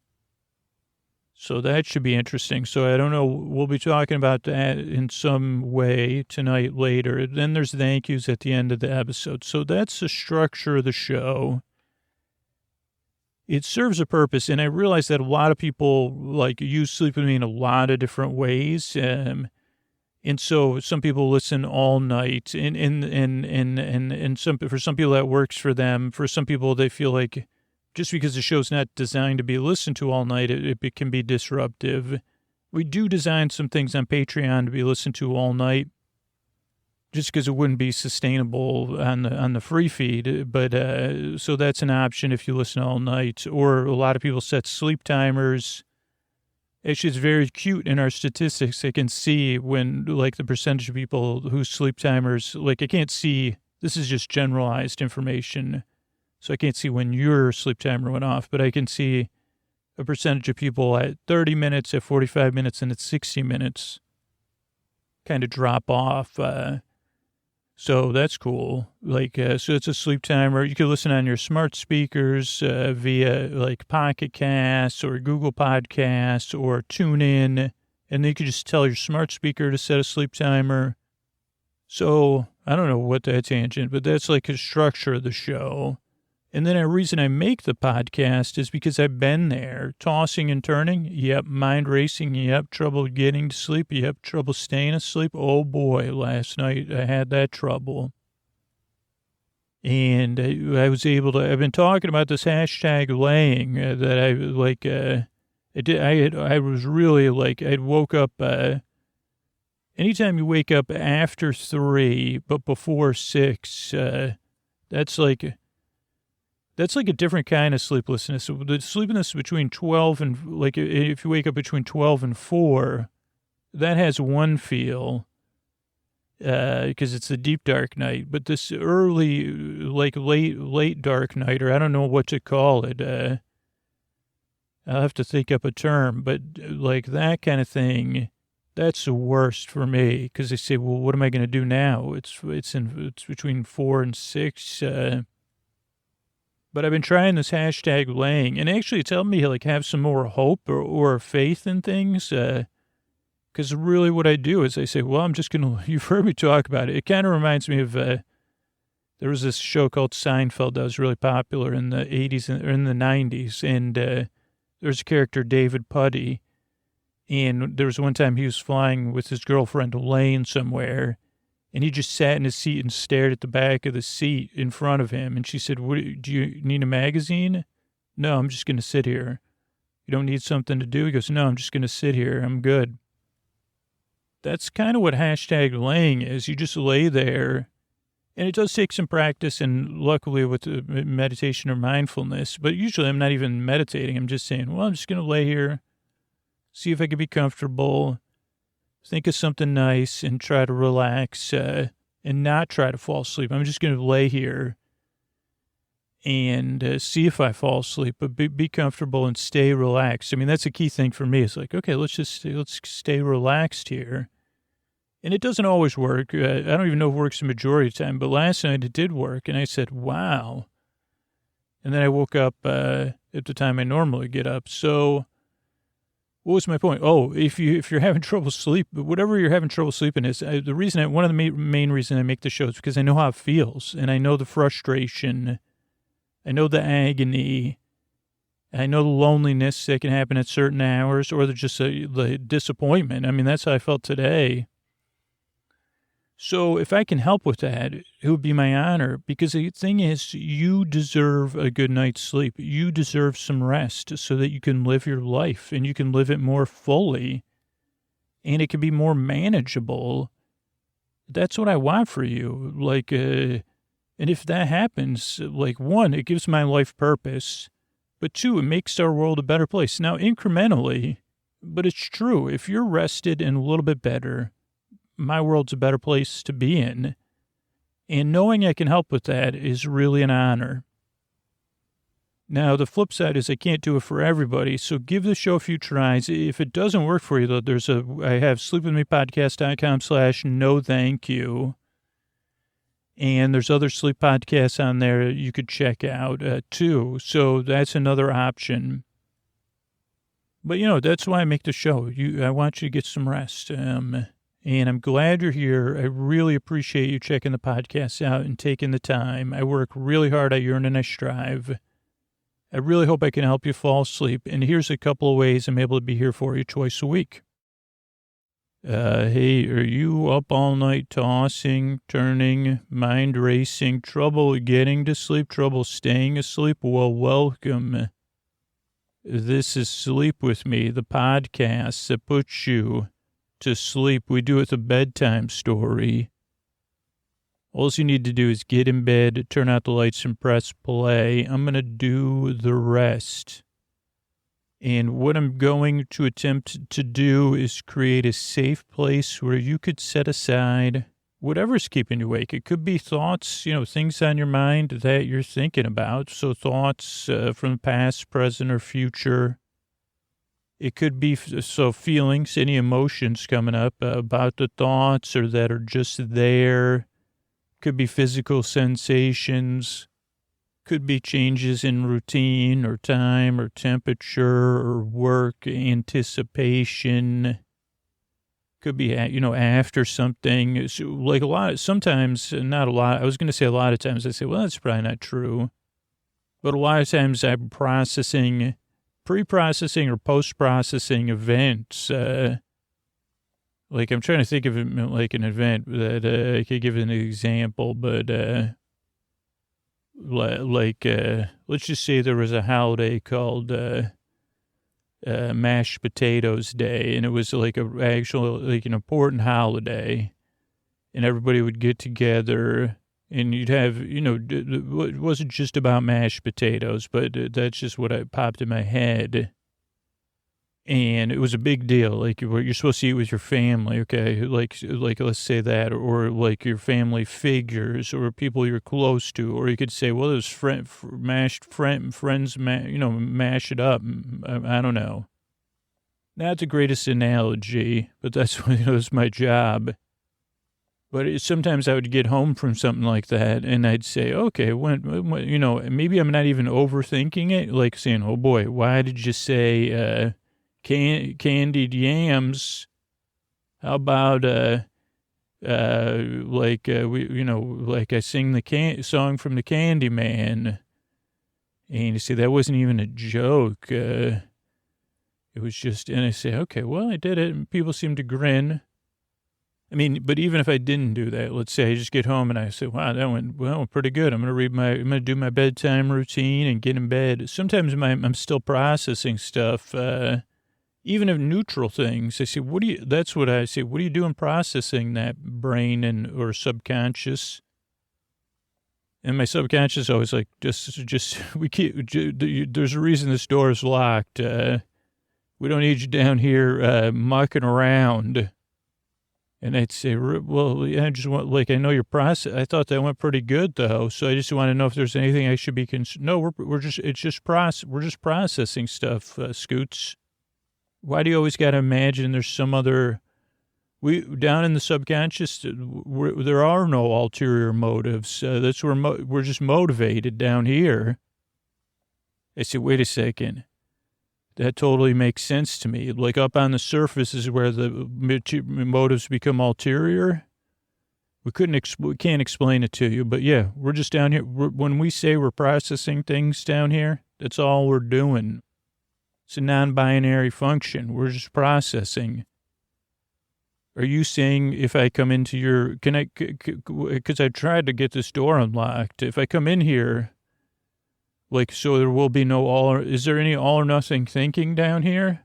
So that should be interesting. So I don't know. We'll be talking about that in some way tonight, later. Then there's thank yous at the end of the episode. So that's the structure of the show. It serves a purpose. And I realize that a lot of people use Sleep With Me in a lot of different ways. And so some people listen all night, and for some people that works for them. For some people, they feel like just because the show's not designed to be listened to all night, it can be disruptive. We do design some things on Patreon to be listened to all night, just because it wouldn't be sustainable on the free feed. But so that's an option if you listen all night. Or a lot of people set sleep timers. It's just very cute in our statistics. I can see when, the percentage of people whose sleep timers, I can't see, this is just generalized information. So I can't see when your sleep timer went off, but I can see a percentage of people at 30 minutes, at 45 minutes, and at 60 minutes kind of drop off. So that's cool. So it's a sleep timer. You can listen on your smart speakers via Pocket Casts or Google Podcasts or TuneIn, and then you can just tell your smart speaker to set a sleep timer. So I don't know what that tangent, but that's a structure of the show. And then a reason I make the podcast is because I've been there, tossing and turning. Yep, mind racing. Yep, trouble getting to sleep. Yep, trouble staying asleep. Oh boy, last night I had that trouble. And I was able to, I've been talking about this hashtag laying that I was really I'd woke up, anytime you wake up after 3, but before 6, that's That's like a different kind of sleeplessness. The sleeplessness between 12 and, like, if you wake up between 12 and 4, that has one feel, because it's the deep dark night. But this early, like late dark night, or I don't know what to call it. I'll have to think up a term, but like that kind of thing, that's the worst for me, because they say, well, what am I going to do now? It's between 4 and 6. But I've been trying this hashtag laying, and actually it's helped me like have some more hope or faith in things. Because really what I do is I say, well, I'm just going to, you've heard me talk about it. It kind of reminds me of, there was this show called Seinfeld that was really popular in the 80s or in the 90s. And there's a character, David Puddy. And there was one time he was flying with his girlfriend laying somewhere. And he just sat in his seat and stared at the back of the seat in front of him. And she said, do you need a magazine? No, I'm just going to sit here. You don't need something to do? He goes, no, I'm just going to sit here. I'm good. That's kind of what hashtag laying is. You just lay there. And it does take some practice, and luckily with meditation or mindfulness. But usually I'm not even meditating. I'm just saying, well, I'm just going to lay here, see if I can be comfortable, think of something nice, and try to relax and not try to fall asleep. I'm just going to lay here and see if I fall asleep, but be comfortable and stay relaxed. I mean, that's a key thing for me. It's like, okay, let's stay relaxed here. And it doesn't always work. I don't even know if it works the majority of the time, but last night it did work, and I said, wow. And then I woke up at the time I normally get up. So what was my point? Oh, if you're having trouble sleep, whatever you're having trouble sleeping is, the reason one of the main reasons I make the show is because I know how it feels, and I know the frustration, I know the agony, I know the loneliness that can happen at certain hours, or the disappointment. I mean, that's how I felt today. So if I can help with that, it would be my honor, because the thing is, you deserve a good night's sleep. You deserve some rest so that you can live your life, and you can live it more fully, and it can be more manageable. That's what I want for you. Like, and if that happens, like, 1, it gives my life purpose, but 2, it makes our world a better place. Now, incrementally, but it's true. If you're rested and a little bit better, my world's a better place to be in. And knowing I can help with that is really an honor. Now, the flip side is I can't do it for everybody, so give the show a few tries. If it doesn't work for you, though, I have sleepwithmepodcast.com/no thank you. And there's other sleep podcasts on there you could check out, too. So that's another option. But, that's why I make the show. I want you to get some rest. And I'm glad you're here. I really appreciate you checking the podcast out and taking the time. I work really hard. I yearn and I strive. I really hope I can help you fall asleep. And here's a couple of ways I'm able to be here for you twice a week. Hey, are you up all night tossing, turning, mind racing, trouble getting to sleep, trouble staying asleep? Well, welcome. This is Sleep With Me, the podcast that puts you to sleep. We do it a bedtime story. All you need to do is get in bed, turn out the lights, and press play. I'm going to do the rest. And what I'm going to attempt to do is create a safe place where you could set aside whatever's keeping you awake. It could be thoughts, things on your mind that you're thinking about. So thoughts from the past, present, or future. It could be feelings, any emotions coming up about the thoughts or that are just there. Could be physical sensations. Could be changes in routine or time or temperature or work anticipation. Could be, after something. So like sometimes, not a lot. I was going to say a lot of times I say, well, that's probably not true. But a lot of times I'm pre-processing or post-processing events. Like I'm trying to think of it like an event that I could give an example, but let's just say there was a holiday called Mashed Potatoes Day, and it was like an important holiday, and everybody would get together And you'd have, it wasn't just about mashed potatoes, but that's just what popped in my head. And it was a big deal. Like, you're supposed to eat with your family, okay? Like let's say that, or like your family figures, or people you're close to, or you could say, well, there's friends, mash it up. I don't know. Not the greatest analogy, but that's that's my job. But sometimes I would get home from something like that, and I'd say, okay, maybe I'm not even overthinking it, like saying, oh boy, why did you say candied yams? How about like I sing the song from the Candyman, and you say that wasn't even a joke. It was just, and I say, okay, well, I did it, and people seem to grin. I mean, but even if I didn't do that, let's say I just get home and I say, wow, that went pretty good. I'm going to do my bedtime routine and get in bed. Sometimes I'm still processing stuff, even of neutral things. I say, that's what I say. What are you doing processing that brain or subconscious? And my subconscious always like, there's a reason this door is locked. We don't need you down here, mucking around. And I'd say, well, yeah, I just want, like, I know your process. I thought that went pretty good, though. So I just want to know if there's anything I should be No, we're just processing stuff, Scoots. Why do you always got to imagine there's some other, down in the subconscious, there are no ulterior motives. That's where we're just motivated down here. I said, wait a second. That totally makes sense to me. Like, up on the surface is where the motives become ulterior. We can't explain it to you, but yeah, we're just down here. When we say we're processing things down here, that's all we're doing. It's a non-binary function. We're just processing. Are you saying if I come into your, because I tried to get this door unlocked, if I come in here, like, so there will be is there any all or nothing thinking down here?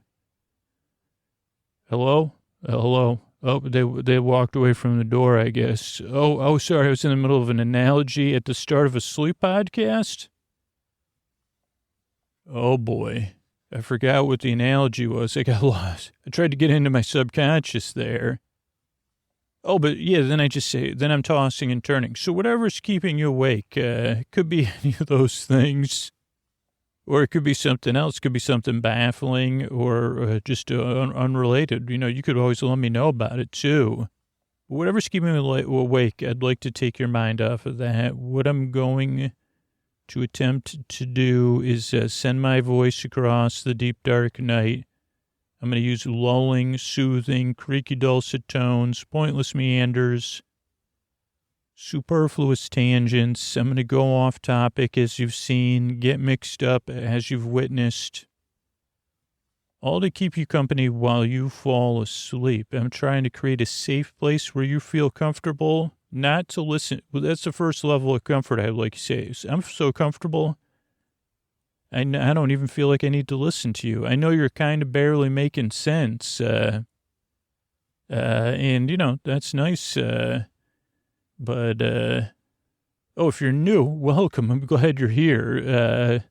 Hello? Oh, they walked away from the door, I guess. Oh, sorry, I was in the middle of an analogy at the start of a sleep podcast. Oh boy, I forgot what the analogy was. I got lost. I tried to get into my subconscious there. Oh, but yeah, then I'm tossing and turning. So whatever's keeping you awake, could be any of those things, or it could be something else. It could be something baffling or just unrelated. You could always let me know about it too. Whatever's keeping me awake, I'd like to take your mind off of that. What I'm going to attempt to do is send my voice across the deep, dark night. I'm going to use lulling, soothing, creaky, dulcet tones, pointless meanders, superfluous tangents. I'm going to go off topic, as you've seen, get mixed up, as you've witnessed, all to keep you company while you fall asleep. I'm trying to create a safe place where you feel comfortable, not to listen. Well, that's the first level of comfort, I'd like to say. I'm so comfortable, I don't even feel like I need to listen to you. I know you're kind of barely making sense. And, that's nice. But if you're new, welcome. I'm glad you're here.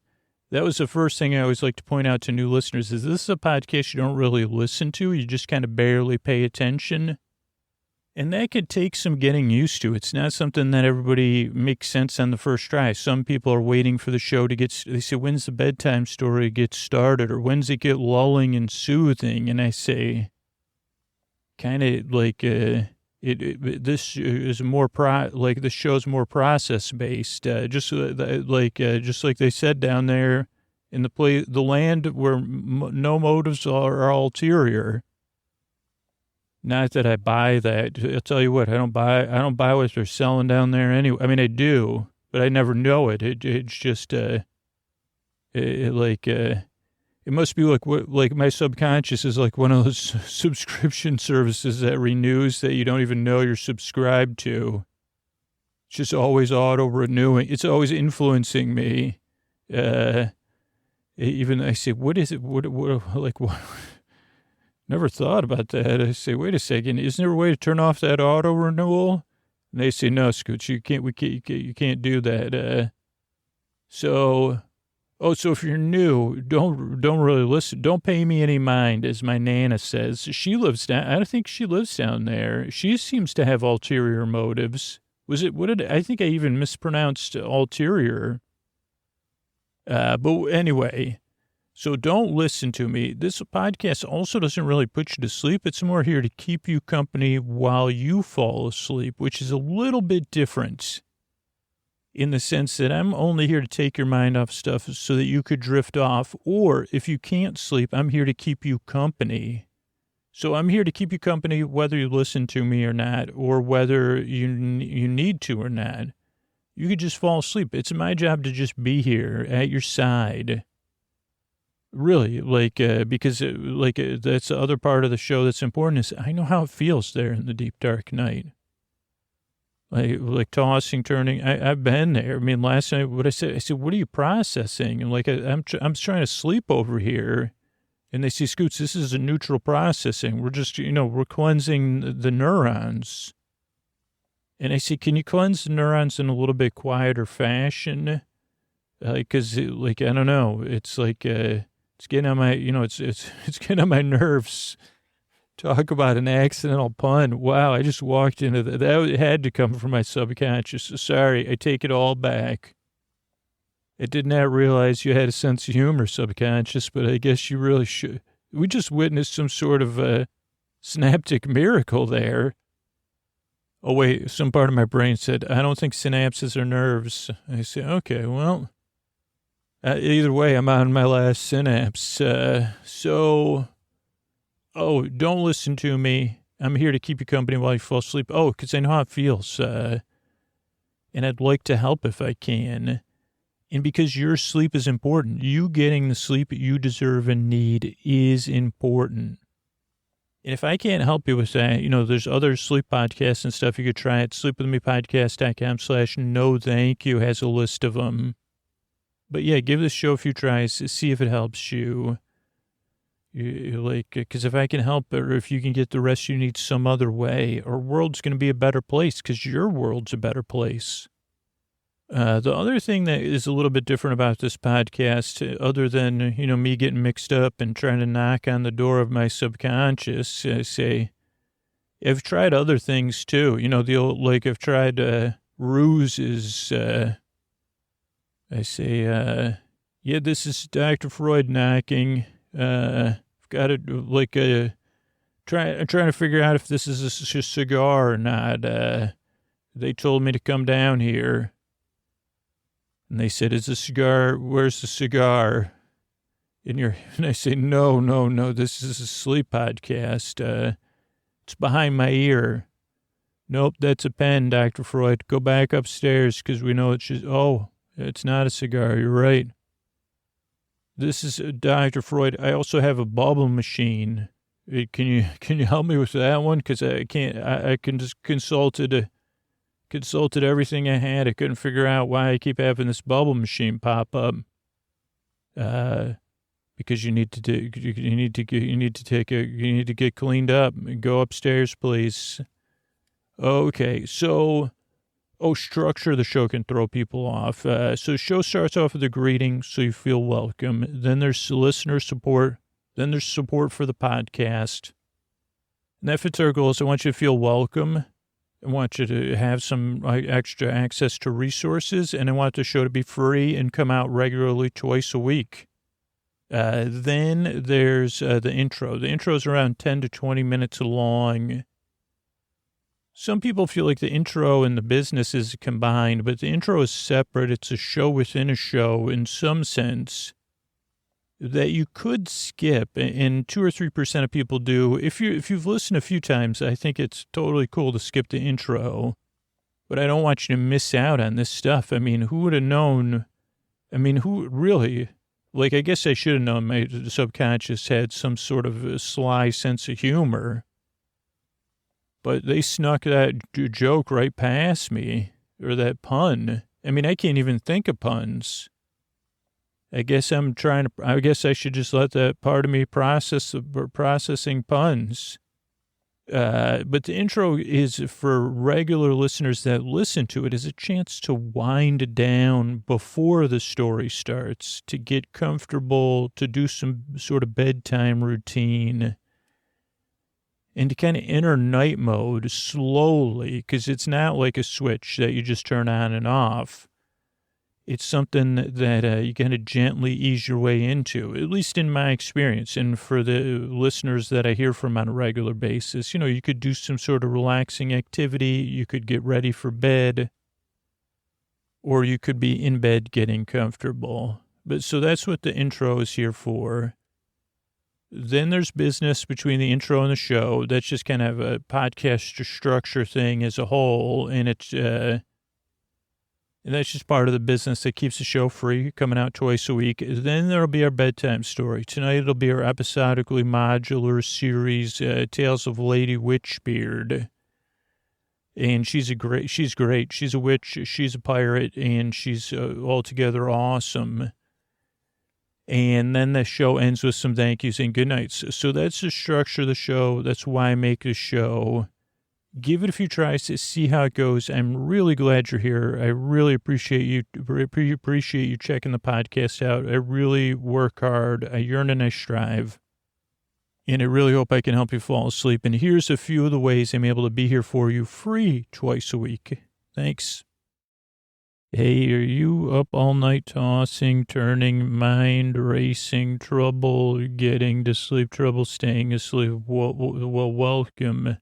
That was the first thing I always like to point out to new listeners is this is a podcast you don't really listen to. You just kind of barely pay attention. And that could take some getting used to. It's not something that everybody makes sense on the first try. Some people are waiting for the show to they say, when's the bedtime story get started? Or when's it get lulling and soothing? And I say, kind of like, this is more this show's more process based. Just like they said down there in the land where no motives are ulterior. Not that I buy that. I'll tell you what, I don't buy what they're selling down there anyway. I mean, I do, but I never know it. It's just, it must be like my subconscious is like one of those subscription services that renews that you don't even know you're subscribed to. It's just always auto renewing. It's always influencing me. Even I say, what is it? What? Never thought about that. I say, wait a second, isn't there a way to turn off that auto renewal? And they say, no, Scooch, you can't do that. So if you're new, don't really listen. Don't pay me any mind, as my Nana says. She lives down, I don't think she lives down there. She seems to have ulterior motives. I think I even mispronounced ulterior. But anyway, so don't listen to me. This podcast also doesn't really put you to sleep. It's more here to keep you company while you fall asleep, which is a little bit different in the sense that I'm only here to take your mind off stuff so that you could drift off. Or if you can't sleep, I'm here to keep you company. So I'm here to keep you company whether you listen to me or not, or whether you need to or not. You could just fall asleep. It's my job to just be here at your side. Really, because that's the other part of the show that's important is I know how it feels there in the deep, dark night. Like tossing, turning. I've been there. I mean, last night, I said, what are you processing? And I'm trying to sleep over here. And they say, Scoots, this is a neutral processing. We're just, we're cleansing the neurons. And I say, can you cleanse the neurons in a little bit quieter fashion? Because, I don't know. It's it's getting on my, it's getting on my nerves. Talk about an accidental pun. Wow, I just walked into that. That had to come from my subconscious. Sorry, I take it all back. I did not realize you had a sense of humor, subconscious, but I guess you really should. We just witnessed some sort of synaptic miracle there. Oh, wait, some part of my brain said, I don't think synapses are nerves. I say, okay, well, either way, I'm on my last synapse. Don't listen to me. I'm here to keep you company while you fall asleep. Oh, because I know how it feels. And I'd like to help if I can. And because your sleep is important, you getting the sleep you deserve and need is important. And if I can't help you with that, there's other sleep podcasts and stuff you could try at sleepwithmepodcast.com/no thank you has a list of them. But yeah, give this show a few tries, see if it helps you. Because if I can help, or if you can get the rest you need some other way, our world's going to be a better place because your world's a better place. The other thing that is a little bit different about this podcast, other than, me getting mixed up and trying to knock on the door of my subconscious, I say, I've tried other things too. The old, I've tried ruses. I say, yeah, this is Dr. Freud knocking. I've got to, I'm trying to figure out if this is a cigar or not. They told me to come down here. And they said, is the cigar, where's the cigar? And I say, no, this is a sleep podcast. It's behind my ear. Nope, that's a pen, Dr. Freud. Go back upstairs because we know it's not a cigar. You're right. This is Dr. Freud. I also have a bubble machine. Can you help me with that one? Because I can't, I can just consulted everything I had. I couldn't figure out why I keep having this bubble machine pop up. Because you need to get cleaned up. Go upstairs, please. Okay, so, structure of the show can throw people off. So show starts off with a greeting, so you feel welcome. Then there's listener support. Then there's support for the podcast. And that fits our goals. I want you to feel welcome. I want you to have some extra access to resources, and I want the show to be free and come out regularly twice a week. Then there's the intro. The intro is around 10 to 20 minutes long. Some people feel like the intro and the business is combined, but the intro is separate. It's a show within a show in some sense that you could skip, and 2 or 3% of people do. If you've listened a few times, I think it's totally cool to skip the intro, but I don't want you to miss out on this stuff. I mean, who would have known? I mean, who really, I guess I should have known my subconscious had some sort of a sly sense of humor, but they snuck that joke right past me, or that pun. I mean, I can't even think of puns. I guess I should just let that part of me processing puns. But the intro is for regular listeners that listen to it as a chance to wind down before the story starts, to get comfortable, to do some sort of bedtime routine, and to kind of enter night mode slowly, because it's not like a switch that you just turn on and off. It's something that you kind of gently ease your way into, at least in my experience. And for the listeners that I hear from on a regular basis, you know, you could do some sort of relaxing activity. You could get ready for bed, or you could be in bed getting comfortable. But so that's what the intro is here for. Then there's business between the intro and the show. That's just kind of a podcast structure thing as a whole. And it's, and that's just part of the business that keeps the show free, coming out twice a week. Then there'll be our bedtime story. Tonight it'll be our episodically modular series, Tales of Lady Witchbeard. And she's great. She's a witch, she's a pirate, and she's altogether awesome. And then the show ends with some thank yous and good nights. So that's the structure of the show. That's why I make the show. Give it a few tries to see how it goes. I'm really glad you're here. I really appreciate you checking the podcast out. I really work hard. I yearn and I strive. And I really hope I can help you fall asleep. And here's a few of the ways I'm able to be here for you free twice a week. Thanks. Hey, are you up all night tossing, turning, mind racing, trouble getting to sleep, trouble staying asleep? Well, welcome.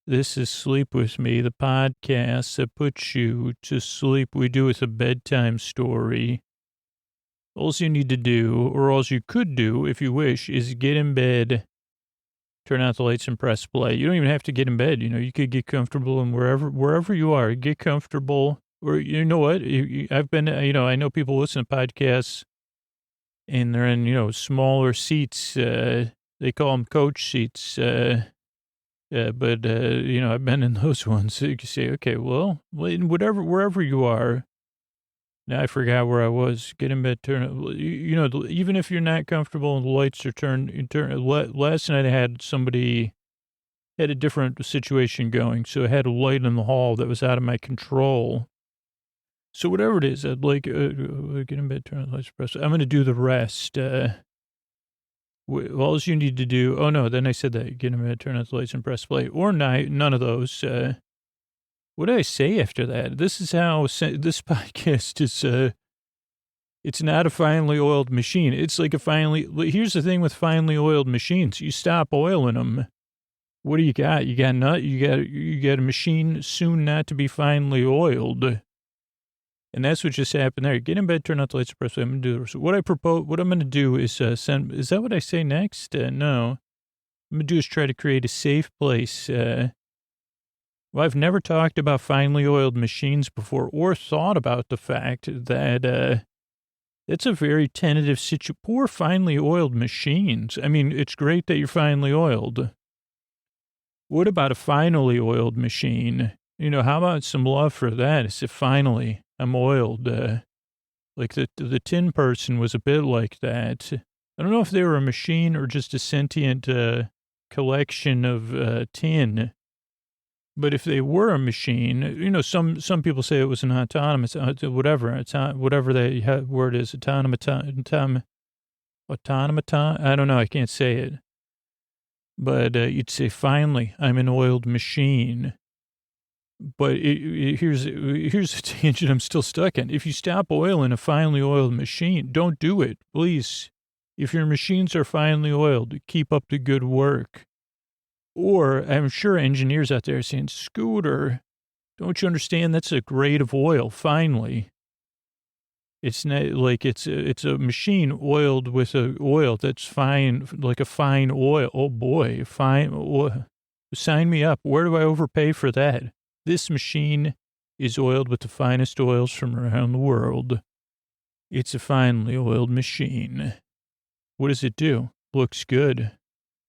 This is Sleep With Me, the podcast that puts you to sleep. We do with a bedtime story. All you need to do, or all you could do if you wish, is get in bed, turn out the lights and press play. You don't even have to get in bed. You know, you could get comfortable and wherever you are, get comfortable. Or you know what? I've been, I know people listen to podcasts and they're in, smaller seats. They call them coach seats. But I've been in those ones. So you can say, okay, well, wherever you are. Now I forgot where I was. Get in bed, turn. Even if you're not comfortable and the lights are turned. Last night I had somebody had a different situation going, so I had a light in the hall that was out of my control. So whatever it is, I'd like get in bed, turn the lights, press. I'm going to do the rest. All you need to do, then I said that, get in bed, turn out the lights and press play, or none of those. What did I say after that? This is how this podcast is, it's not a finely oiled machine. It's like here's the thing with finely oiled machines. You stop oiling them. What do you got? You got a machine soon not to be finely oiled. And that's what just happened there. Get in bed, turn out the lights, press play. I'm going to do this. What I'm going to do is is that what I say next? No. I'm going to do is try to create a safe place. Well, I've never talked about finely oiled machines before or thought about the fact that it's a very tentative situation. Poor finely oiled machines. I mean, it's great that you're finely oiled. What about a finally oiled machine? How about some love for that? It's finally, I'm oiled. Like the tin person was a bit like that. I don't know if they were a machine or just a sentient collection of tin. But if they were a machine, some people say it was an autonomous, whatever the word is, automaton. I don't know. I can't say it. But you'd say, finally, I'm an oiled machine. But here's a tangent I'm still stuck in. If you stop oiling a finely oiled machine, don't do it, please. If your machines are finely oiled, keep up the good work. Or I'm sure engineers out there are saying, Scooter, don't you understand that's a grade of oil, finely. It's not like it's a machine oiled with a oil that's fine, like a fine oil. Oh boy, fine oil. Sign me up. Where do I overpay for that? This machine is oiled with the finest oils from around the world. It's a finely oiled machine. What does it do? Looks good.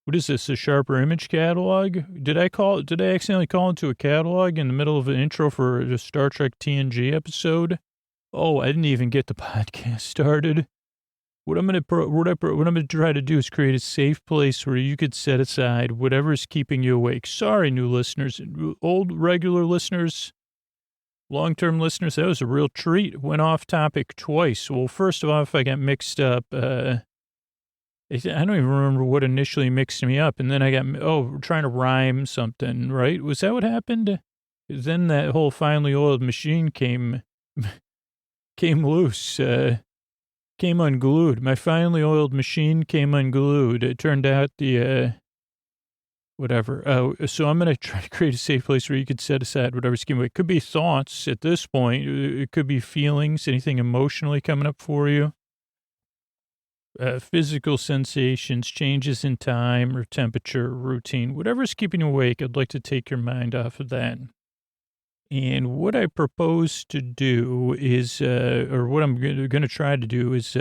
What is this, a Sharper Image catalog? Did I accidentally call into a catalog in the middle of an intro for a Star Trek TNG episode? Oh, I didn't even get the podcast started. What I'm gonna try to do is create a safe place where you could set aside whatever's keeping you awake. Sorry, new listeners, old regular listeners, long-term listeners. That was a real treat. Went off topic twice. Well, first of all, if I got mixed up, I don't even remember what initially mixed me up, and then I got trying to rhyme something. Right? Was that what happened? Then that whole finely oiled machine came loose. Came unglued. My finely oiled machine came unglued. It turned out whatever. So I'm going to try to create a safe place where you could set aside whatever's keeping away. It could be thoughts at this point. It could be feelings, anything emotionally coming up for you. Physical sensations, changes in time or temperature, routine, whatever's keeping you awake. I'd like to take your mind off of that. And what I propose to do is, or what I'm going to try to do is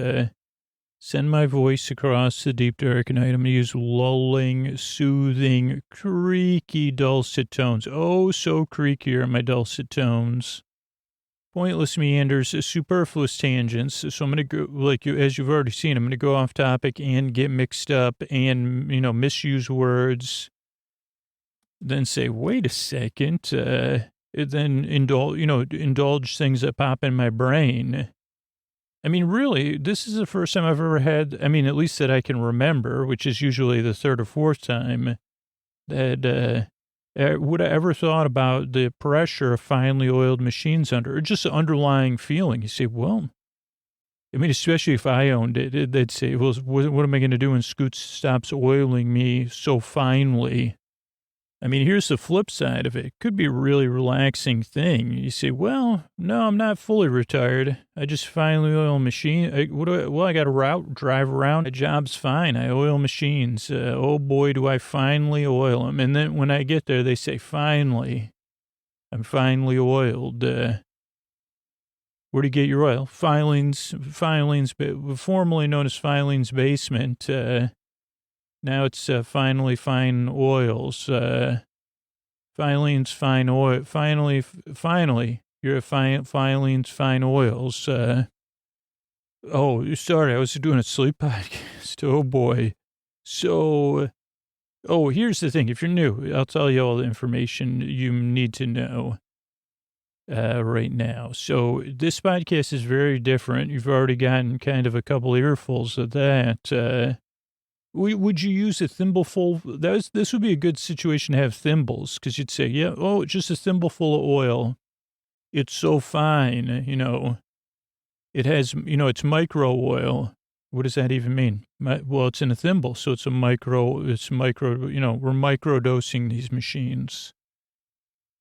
send my voice across the deep, dark night. I'm going to use lulling, soothing, creaky, dulcet tones. Oh, so creaky are my dulcet tones. Pointless meanders, superfluous tangents. So I'm going to go, as you've already seen, I'm going to go off topic and get mixed up and, misuse words. Then say, wait a second, then indulge things that pop in my brain. I mean, really, this is the first time I've ever had, at least that I can remember, which is usually the third or fourth time, that would I ever thought about the pressure of finely oiled machines under, or just the underlying feeling. You say, well, especially if I owned it, they'd say, well, what am I going to do when Scoots stops oiling me so finely? Here's the flip side of it. It could be a really relaxing thing. You say, well, no, I'm not fully retired. I just finally oil machine. I got a drive around. My job's fine. I oil machines. Oh boy, do I finally oil them. And then when I get there, they say, finally, I'm finally oiled. Where do you get your oil? Filings, formerly known as Filings Basement. Now it's finally fine oils. Filings fine oil. Finally, you're a Filings fine oils. Sorry, I was doing a sleep podcast. Oh boy. So, here's the thing. If you're new, I'll tell you all the information you need to know right now. So this podcast is very different. You've already gotten kind of a couple earfuls of that. Would you use a thimbleful? This would be a good situation to have thimbles, because you'd say, yeah, just a thimbleful of oil. It's so fine, It has, it's micro oil. What does that even mean? Well, it's in a thimble, so it's micro, we're microdosing these machines.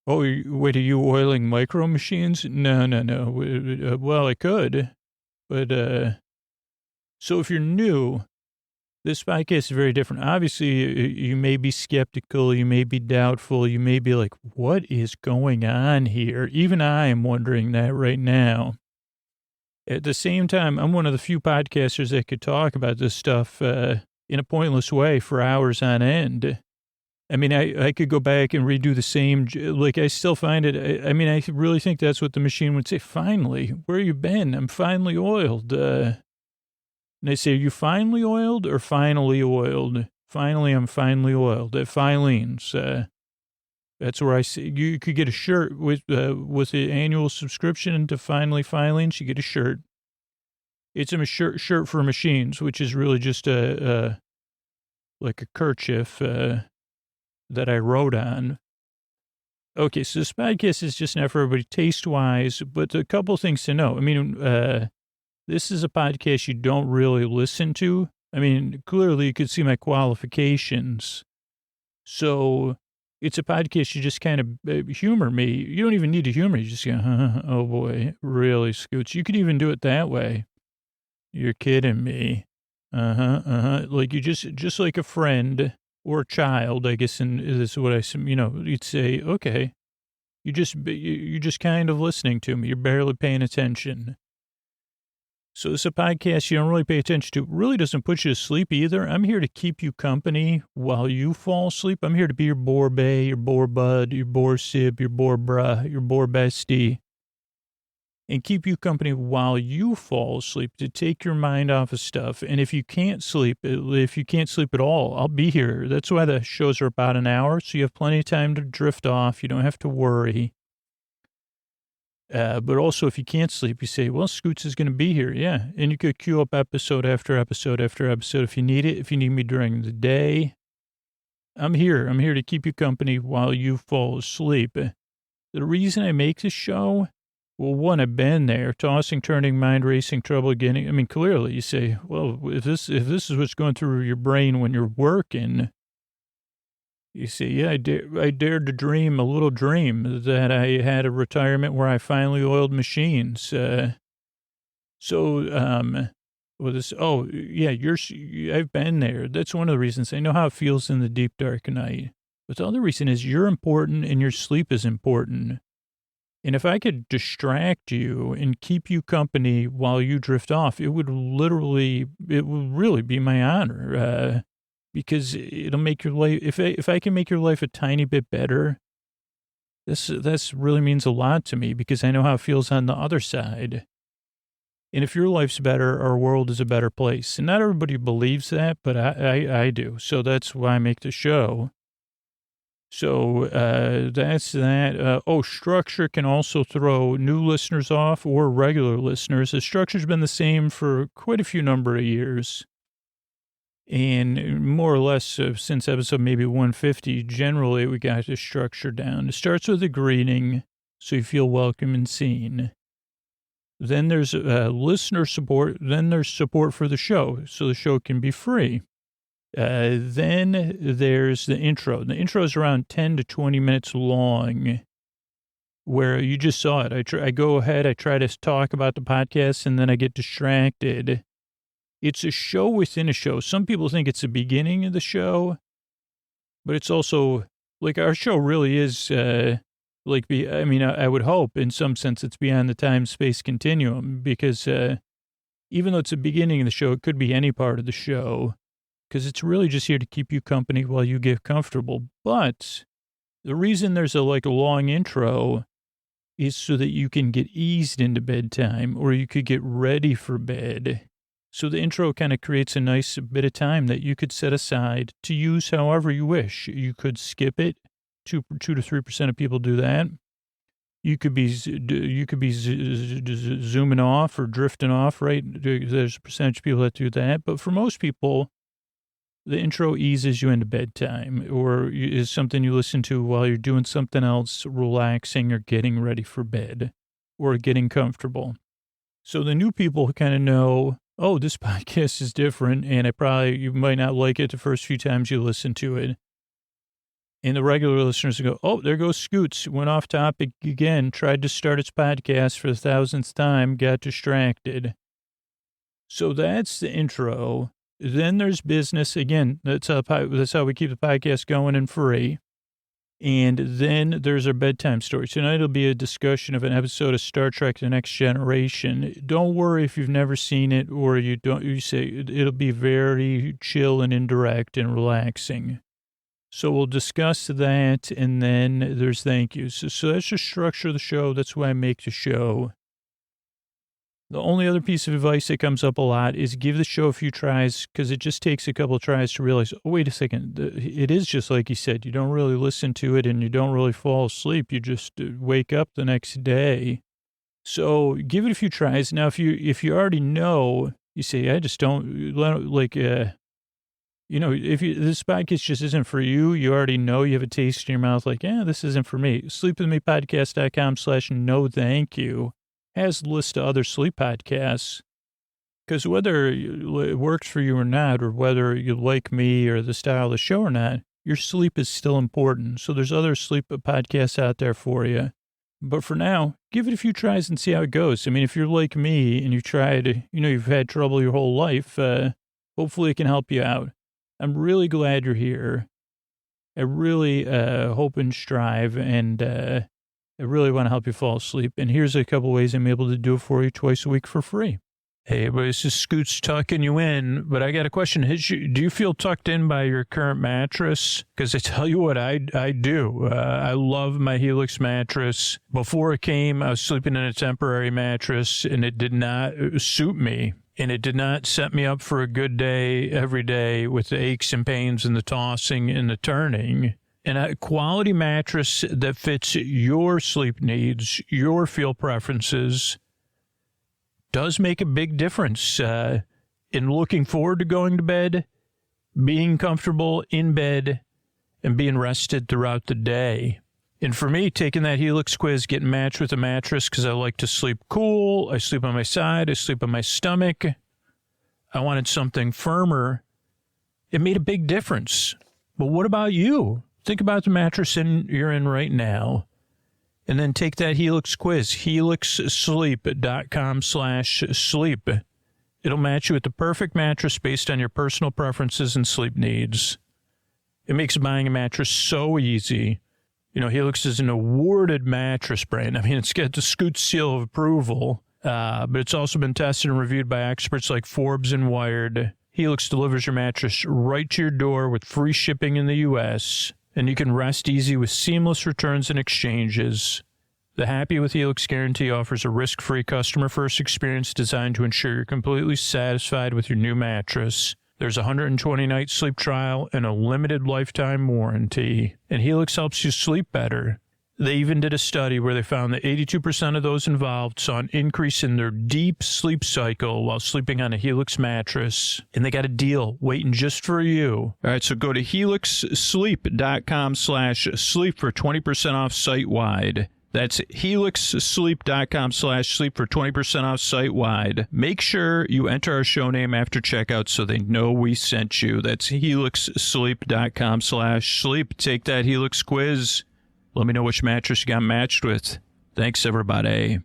Oh, wait, are you oiling micro machines? No. Well, I could, but, so if you're new, this podcast is very different. Obviously, you may be skeptical, you may be doubtful, you may be like, what is going on here? Even I am wondering that right now. At the same time, I'm one of the few podcasters that could talk about this stuff in a pointless way for hours on end. I could go back and redo the same, I still find it, I really think that's what the machine would say. Finally, where you been? I'm finally oiled. And they say, are you finely oiled or finally oiled? Finally, I'm finely oiled. At Filene's. That's where I see you could get a shirt with the annual subscription to Finally Filene's. You get a shirt. It's a shirt for machines, which is really just like a kerchief that I wrote on. Okay, so this podcast is just not for everybody taste-wise, but a couple things to know. This is a podcast you don't really listen to. Clearly you could see my qualifications. So it's a podcast you just kind of humor me. You don't even need to humor me. You just go, oh boy, really, Scoots. You could even do it that way. You're kidding me. Like you just like a friend or a child, I guess, and this is what you'd say, okay, you're just kind of listening to me. You're barely paying attention. So it's a podcast you don't really pay attention to. It really doesn't put you to sleep either. I'm here to keep you company while you fall asleep. I'm here to be your bore bae, your bore bud, your bore sib, your bore bruh, your bore bestie. and keep you company while you fall asleep, to take your mind off of stuff. And if you can't sleep at all, I'll be here. That's why the shows are about an hour, so you have plenty of time to drift off. You don't have to worry. But also, if you can't sleep, you say, well, Scoots is going to be here. Yeah. And you could queue up episode after episode after episode if you need it. If you need me during the day, I'm here. I'm here to keep you company while you fall asleep. The reason I make this show, well, one, I've been there, tossing, turning, mind racing, trouble getting. I mean, clearly you say, well, if this is what's going through your brain when you're working, you say, yeah, I dared to dream a little dream that I had a retirement where I finally oiled machines. I've been there. That's one of the reasons. I know how it feels in the deep, dark night. But the other reason is you're important and your sleep is important. And if I could distract you and keep you company while you drift off, it would really be my honor. Because it'll make your life, if I can make your life a tiny bit better, this really means a lot to me, because I know how it feels on the other side. And if your life's better, our world is a better place. And not everybody believes that, but I do. So that's why I make the show. So that's that. Structure can also throw new listeners off, or regular listeners. The structure's been the same for quite a few number of years. And more or less since episode maybe 150, generally we got the structure down. It starts with a greeting, so you feel welcome and seen. Then there's listener support. Then there's support for the show, so the show can be free. Then there's the intro. The intro is around 10 to 20 minutes long, where you just saw it. I go ahead, I try to talk about the podcast, and then I get distracted. It's a show within a show. Some people think it's the beginning of the show, but it's also, like, our show really is, I would hope in some sense it's beyond the time-space continuum, because even though it's the beginning of the show, it could be any part of the show, because it's really just here to keep you company while you get comfortable. But the reason there's a long intro is so that you can get eased into bedtime, or you could get ready for bed. So the intro kind of creates a nice bit of time that you could set aside to use however you wish. You could skip it. 2 to 3% of people do that. You could be zooming off or drifting off, right? There's a percentage of people that do that. But for most people, the intro eases you into bedtime, or is something you listen to while you're doing something else, relaxing or getting ready for bed or getting comfortable. So the new people kind of know, oh, this podcast is different, and you might not like it the first few times you listen to it. And the regular listeners go, oh, there goes Scoots, went off topic again, tried to start its podcast for the 1000th time, got distracted. So that's the intro. Then there's business. Again, that's how we keep the podcast going and free. And then there's our bedtime story. Tonight will be a discussion of an episode of Star Trek: The Next Generation. Don't worry if you've never seen it, or you say it'll be very chill and indirect and relaxing. So we'll discuss that, and then there's thank yous. So that's the structure of the show. That's why I make the show. The only other piece of advice that comes up a lot is give the show a few tries, because it just takes a couple of tries to realize, oh, wait a second, it is just like you said. You don't really listen to it and you don't really fall asleep. You just wake up the next day. So give it a few tries. Now, if you already know, you say, I just don't, this podcast just isn't for you, you already know, you have a taste in your mouth, like, this isn't for me. sleepwithmepodcast.com/no thank you. Has a list of other sleep podcasts, because whether it works for you or not, or whether you like me or the style of the show or not, your sleep is still important. So there's other sleep podcasts out there for you. But for now, give it a few tries and see how it goes. I mean, if you're like me and you tried, you've had trouble your whole life, hopefully it can help you out. I'm really glad you're here. I really hope and strive, and I really want to help you fall asleep. And here's a couple ways I'm able to do it for you twice a week for free. Hey, but this is Scoots tucking you in. But I got a question. Do you feel tucked in by your current mattress? Because I tell you what, I do. I love my Helix mattress. Before it came, I was sleeping in a temporary mattress, and it did not suit me. And it did not set me up for a good day every day with the aches and pains and the tossing and the turning. And a quality mattress that fits your sleep needs, your feel preferences, does make a big difference in looking forward to going to bed, being comfortable in bed, and being rested throughout the day. And for me, taking that Helix quiz, getting matched with a mattress because I like to sleep cool. I sleep on my side. I sleep on my stomach. I wanted something firmer. It made a big difference. But what about you? Think about the mattress you're in right now. And then take that Helix quiz, helixsleep.com/sleep. It'll match you with the perfect mattress based on your personal preferences and sleep needs. It makes buying a mattress so easy. You know, Helix is an awarded mattress brand. I mean, it's got the Scoot seal of approval, but it's also been tested and reviewed by experts like Forbes and Wired. Helix delivers your mattress right to your door with free shipping in the U.S., and you can rest easy with seamless returns and exchanges. The Happy with Helix guarantee offers a risk-free customer-first experience designed to ensure you're completely satisfied with your new mattress. There's a 120-night sleep trial and a limited lifetime warranty. And Helix helps you sleep better. They even did a study where they found that 82% of those involved saw an increase in their deep sleep cycle while sleeping on a Helix mattress. And they got a deal waiting just for you. All right, so go to helixsleep.com/sleep for 20% off site-wide. That's helixsleep.com/sleep for 20% off site-wide. Make sure you enter our show name after checkout so they know we sent you. That's helixsleep.com/sleep. Take that Helix quiz. Let me know which mattress you got matched with. Thanks, everybody.